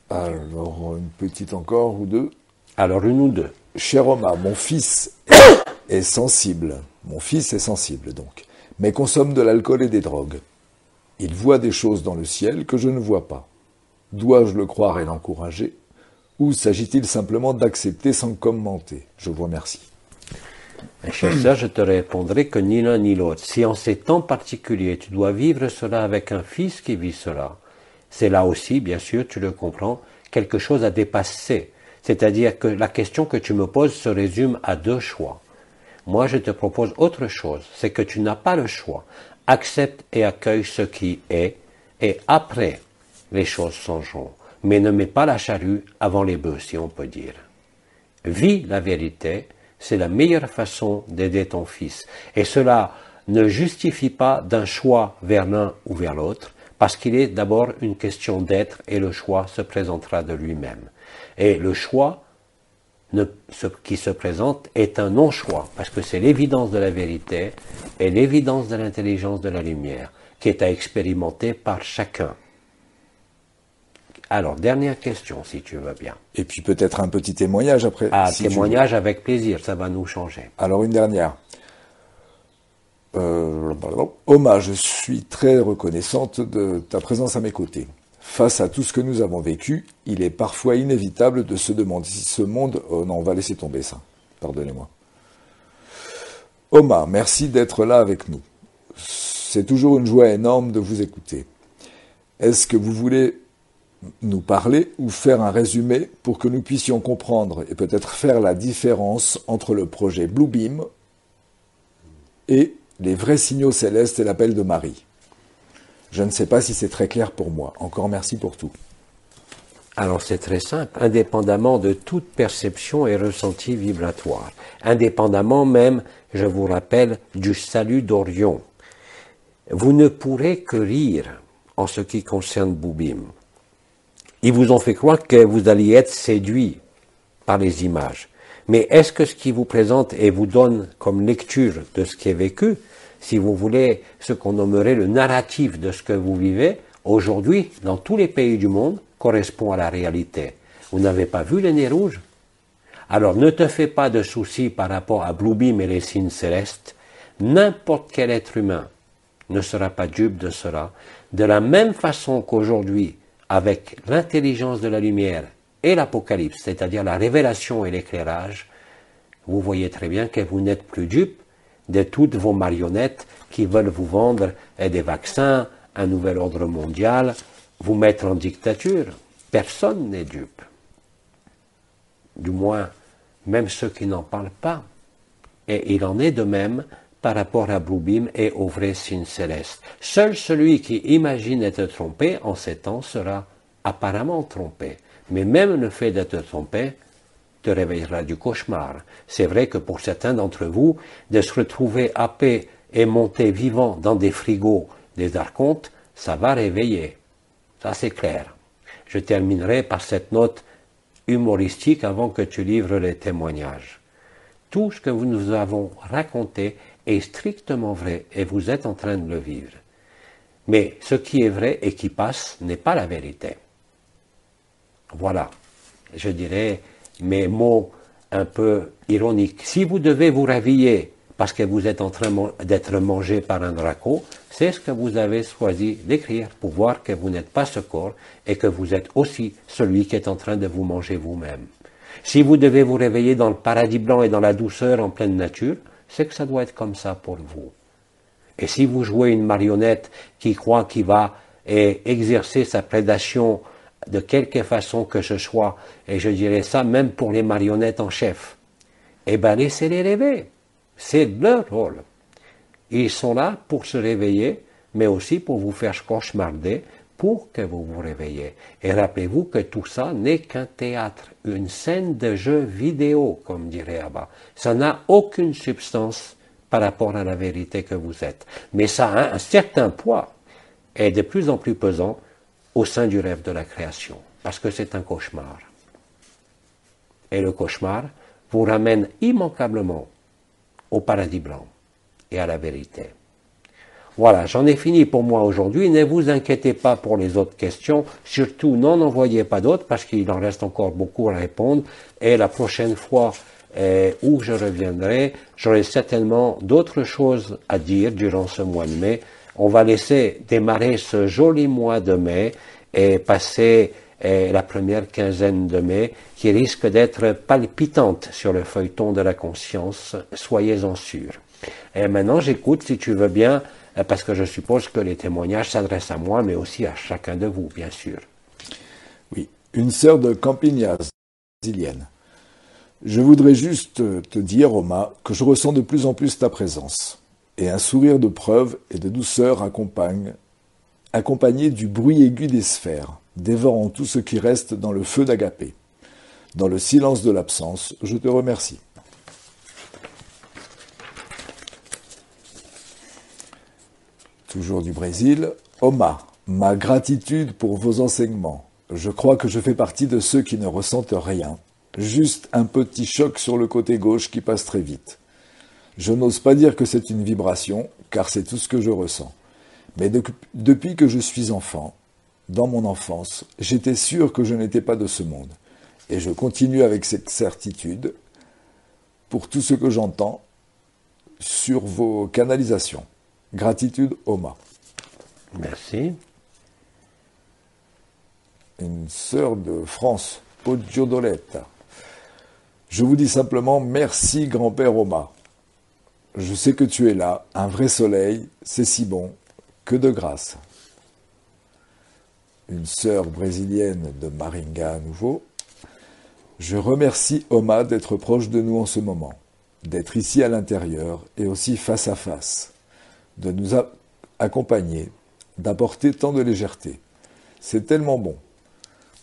Alors, une petite encore ou deux. Alors, une ou deux. Cher Oma, mon fils est sensible. Mon fils est sensible, donc. Mais consomme de l'alcool et des drogues. Il voit des choses dans le ciel que je ne vois pas. Dois-je le croire et l'encourager? Ou s'agit-il simplement d'accepter sans commenter? Je vous remercie. Cher sœur, je te répondrai que ni l'un ni l'autre. Si en ces temps particuliers, tu dois vivre cela avec un fils qui vit cela, c'est là aussi, bien sûr, tu le comprends, quelque chose à dépasser. C'est-à-dire que la question que tu me poses se résume à deux choix. Moi, je te propose autre chose, c'est que tu n'as pas le choix. Accepte et accueille ce qui est, et après, les choses changeront. Mais ne mets pas la charrue avant les bœufs, si on peut dire. Vis la vérité, c'est la meilleure façon d'aider ton fils. Et cela ne justifie pas d'un choix vers l'un ou vers l'autre, parce qu'il est d'abord une question d'être et le choix se présentera de lui-même. Et le choix qui se présente est un non-choix, parce que c'est l'évidence de la vérité et l'évidence de l'intelligence de la lumière qui est à expérimenter par chacun. Alors, dernière question, si tu veux bien. Et puis peut-être un petit témoignage après. Ah, si tu témoignage avec plaisir, ça va nous changer. Alors une dernière. Oma, je suis très reconnaissante de ta présence à mes côtés. Face à tout ce que nous avons vécu, il est parfois inévitable de se demander si ce monde... Oh non, on va laisser tomber ça. Pardonnez-moi. Oma, merci d'être là avec nous. C'est toujours une joie énorme de vous écouter. Est-ce que vous voulez nous parler ou faire un résumé pour que nous puissions comprendre et peut-être faire la différence entre le projet Bluebeam et les vrais signaux célestes et l'appel de Marie? Je ne sais pas si c'est très clair pour moi. Encore merci pour tout. Alors c'est très simple, indépendamment de toute perception et ressenti vibratoire, indépendamment même, je vous rappelle, du salut d'Orion. Vous ne pourrez que rire en ce qui concerne Bluebeam. Ils vous ont fait croire que vous alliez être séduit par les images. Mais est-ce que ce qui vous présente et vous donne comme lecture de ce qui est vécu, si vous voulez ce qu'on nommerait le narratif de ce que vous vivez, aujourd'hui, dans tous les pays du monde, correspond à la réalité? Vous n'avez pas vu les nez rouges? Alors ne te fais pas de soucis par rapport à Bluebeam et les signes célestes. N'importe quel être humain ne sera pas dupe de cela. De la même façon qu'aujourd'hui, avec l'intelligence de la lumière et l'Apocalypse, c'est-à-dire la révélation et l'éclairage, vous voyez très bien que vous n'êtes plus dupe de toutes vos marionnettes qui veulent vous vendre des vaccins, un nouvel ordre mondial, vous mettre en dictature. Personne n'est dupe. Du moins, même ceux qui n'en parlent pas. Et il en est de même par rapport à Bluebeam et aux vrais signes célestes. Seul celui qui imagine être trompé en ces temps sera apparemment trompé. Mais même le fait d'être trompé te réveillera du cauchemar. C'est vrai que pour certains d'entre vous, de se retrouver happé et monté vivant dans des frigos des archontes, ça va réveiller. Ça c'est clair. Je terminerai par cette note humoristique avant que tu livres les témoignages. Tout ce que nous avons raconté est strictement vrai et vous êtes en train de le vivre. Mais ce qui est vrai et qui passe n'est pas la vérité. Voilà, je dirais mes mots un peu ironiques. Si vous devez vous réveiller parce que vous êtes en train d'être mangé par un draco, c'est ce que vous avez choisi d'écrire pour voir que vous n'êtes pas ce corps et que vous êtes aussi celui qui est en train de vous manger vous-même. Si vous devez vous réveiller dans le paradis blanc et dans la douceur en pleine nature, c'est que ça doit être comme ça pour vous. Et si vous jouez une marionnette qui croit qu'il va exercer sa prédation de quelque façon que ce soit, et je dirais ça même pour les marionnettes en chef, eh bien laissez-les rêver. C'est leur rôle. Ils sont là pour se réveiller, mais aussi pour vous faire cauchemarder, pour que vous vous réveillez. Et rappelez-vous que tout ça n'est qu'un théâtre, une scène de jeu vidéo, comme dirait Abba. Ça n'a aucune substance par rapport à la vérité que vous êtes. Mais ça a un certain poids. est de plus en plus pesant au sein du rêve de la création, parce que c'est un cauchemar. Et le cauchemar vous ramène immanquablement au paradis blanc et à la vérité. Voilà, j'en ai fini pour moi aujourd'hui. Ne vous inquiétez pas pour les autres questions. Surtout, n'en envoyez pas d'autres parce qu'il en reste encore beaucoup à répondre. Et la prochaine fois où je reviendrai, j'aurai certainement d'autres choses à dire durant ce mois de mai. On va laisser démarrer ce joli mois de mai et passer la première quinzaine de mai qui risque d'être palpitante sur le feuilleton de la conscience. Soyez-en sûrs. Et maintenant, j'écoute, si tu veux bien, parce que je suppose que les témoignages s'adressent à moi, mais aussi à chacun de vous, bien sûr. Oui, une sœur de Campinas, brésilienne. Je voudrais juste te dire, Oma, que je ressens de plus en plus ta présence. Et un sourire de preuve et de douceur accompagné du bruit aigu des sphères, dévorant tout ce qui reste dans le feu d'Agapé. Dans le silence de l'absence, je te remercie. Toujours du Brésil, Oma, ma gratitude pour vos enseignements. Je crois que je fais partie de ceux qui ne ressentent rien. Juste un petit choc sur le côté gauche qui passe très vite. Je n'ose pas dire que c'est une vibration, car c'est tout ce que je ressens. Mais depuis que je suis enfant, dans mon enfance, j'étais sûr que je n'étais pas de ce monde. Et je continue avec cette certitude pour tout ce que j'entends sur vos canalisations. Gratitude, Oma. Merci. Une sœur de France, Poggiodoletta. Je vous dis simplement merci, grand-père Oma. Je sais que tu es là, un vrai soleil, c'est si bon, que de grâce. Une sœur brésilienne de Maringa à nouveau. Je remercie Oma d'être proche de nous en ce moment, d'être ici à l'intérieur et aussi face à face, de nous accompagner, d'apporter tant de légèreté. C'est tellement bon.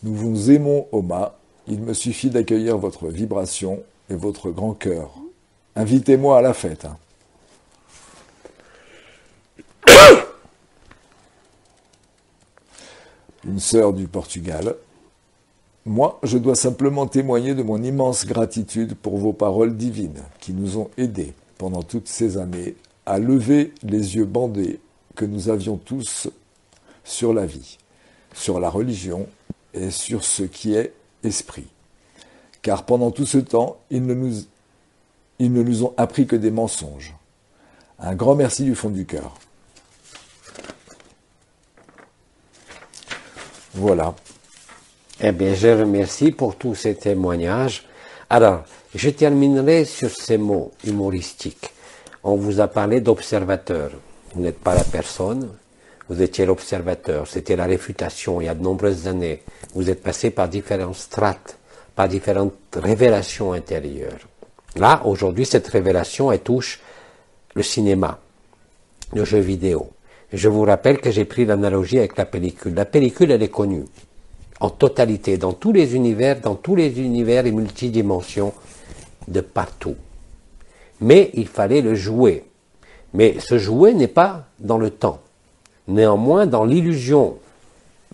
Nous vous aimons, Oma. Il me suffit d'accueillir votre vibration et votre grand cœur. Invitez-moi à la fête. Hein. Une sœur du Portugal. Moi, je dois simplement témoigner de mon immense gratitude pour vos paroles divines qui nous ont aidés pendant toutes ces années à lever les yeux bandés que nous avions tous sur la vie, sur la religion et sur ce qui est esprit. Car pendant tout ce temps, ils ne nous ont appris que des mensonges. Un grand merci du fond du cœur. Voilà. Eh bien, je remercie pour tous ces témoignages. Alors, je terminerai sur ces mots humoristiques. On vous a parlé d'observateur. Vous n'êtes pas la personne, vous étiez l'observateur. C'était la réfutation il y a de nombreuses années. Vous êtes passé par différentes strates, par différentes révélations intérieures. Là, aujourd'hui, cette révélation, elle touche le cinéma, le jeu vidéo. Je vous rappelle que j'ai pris l'analogie avec la pellicule. La pellicule, elle est connue en totalité, dans tous les univers et multidimensions, de partout. Mais il fallait le jouer. Mais ce jouer n'est pas dans le temps. Néanmoins, dans l'illusion,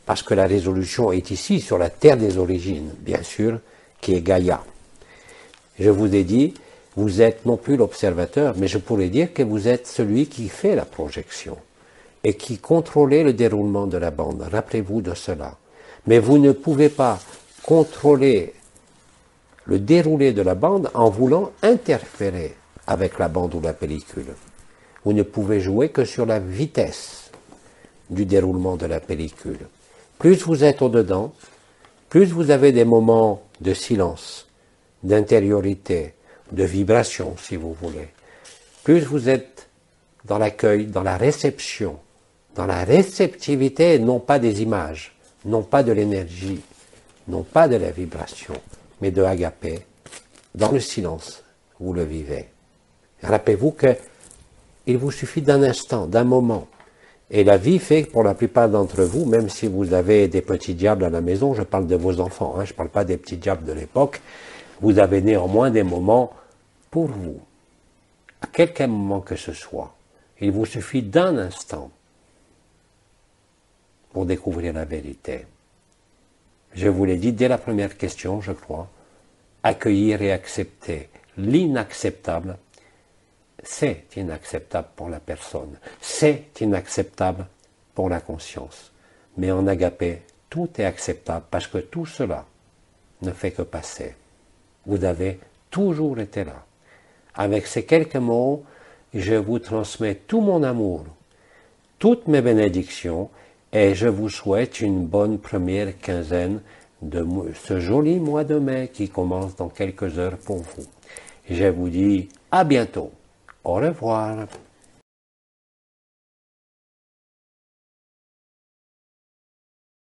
parce que la résolution est ici, sur la terre des origines, bien sûr, qui est Gaïa. Je vous ai dit, vous êtes non plus l'observateur, mais je pourrais dire que vous êtes celui qui fait la projection et qui contrôlait le déroulement de la bande. Rappelez-vous de cela. Mais vous ne pouvez pas contrôler le déroulé de la bande en voulant interférer avec la bande ou la pellicule. Vous ne pouvez jouer que sur la vitesse du déroulement de la pellicule. Plus vous êtes au-dedans, plus vous avez des moments de silence, d'intériorité, de vibration, si vous voulez. Plus vous êtes dans l'accueil, dans la réception, dans la réceptivité, non pas des images, non pas de l'énergie, non pas de la vibration, mais de Agapé, dans le silence, vous le vivez. Rappelez-vous qu'il vous suffit d'un instant, d'un moment. Et la vie fait que pour la plupart d'entre vous, même si vous avez des petits diables à la maison, je parle de vos enfants, je ne parle pas des petits diables de l'époque, vous avez néanmoins des moments pour vous. À quelque moment que ce soit, il vous suffit d'un instant pour découvrir la vérité. Je vous l'ai dit dès la première question, je crois. Accueillir et accepter l'inacceptable, c'est inacceptable pour la personne. C'est inacceptable pour la conscience. Mais en agapé, tout est acceptable parce que tout cela ne fait que passer. Vous avez toujours été là. Avec ces quelques mots, je vous transmets tout mon amour, toutes mes bénédictions, et je vous souhaite une bonne première quinzaine de ce joli mois de mai qui commence dans quelques heures pour vous. Je vous dis à bientôt. Au revoir.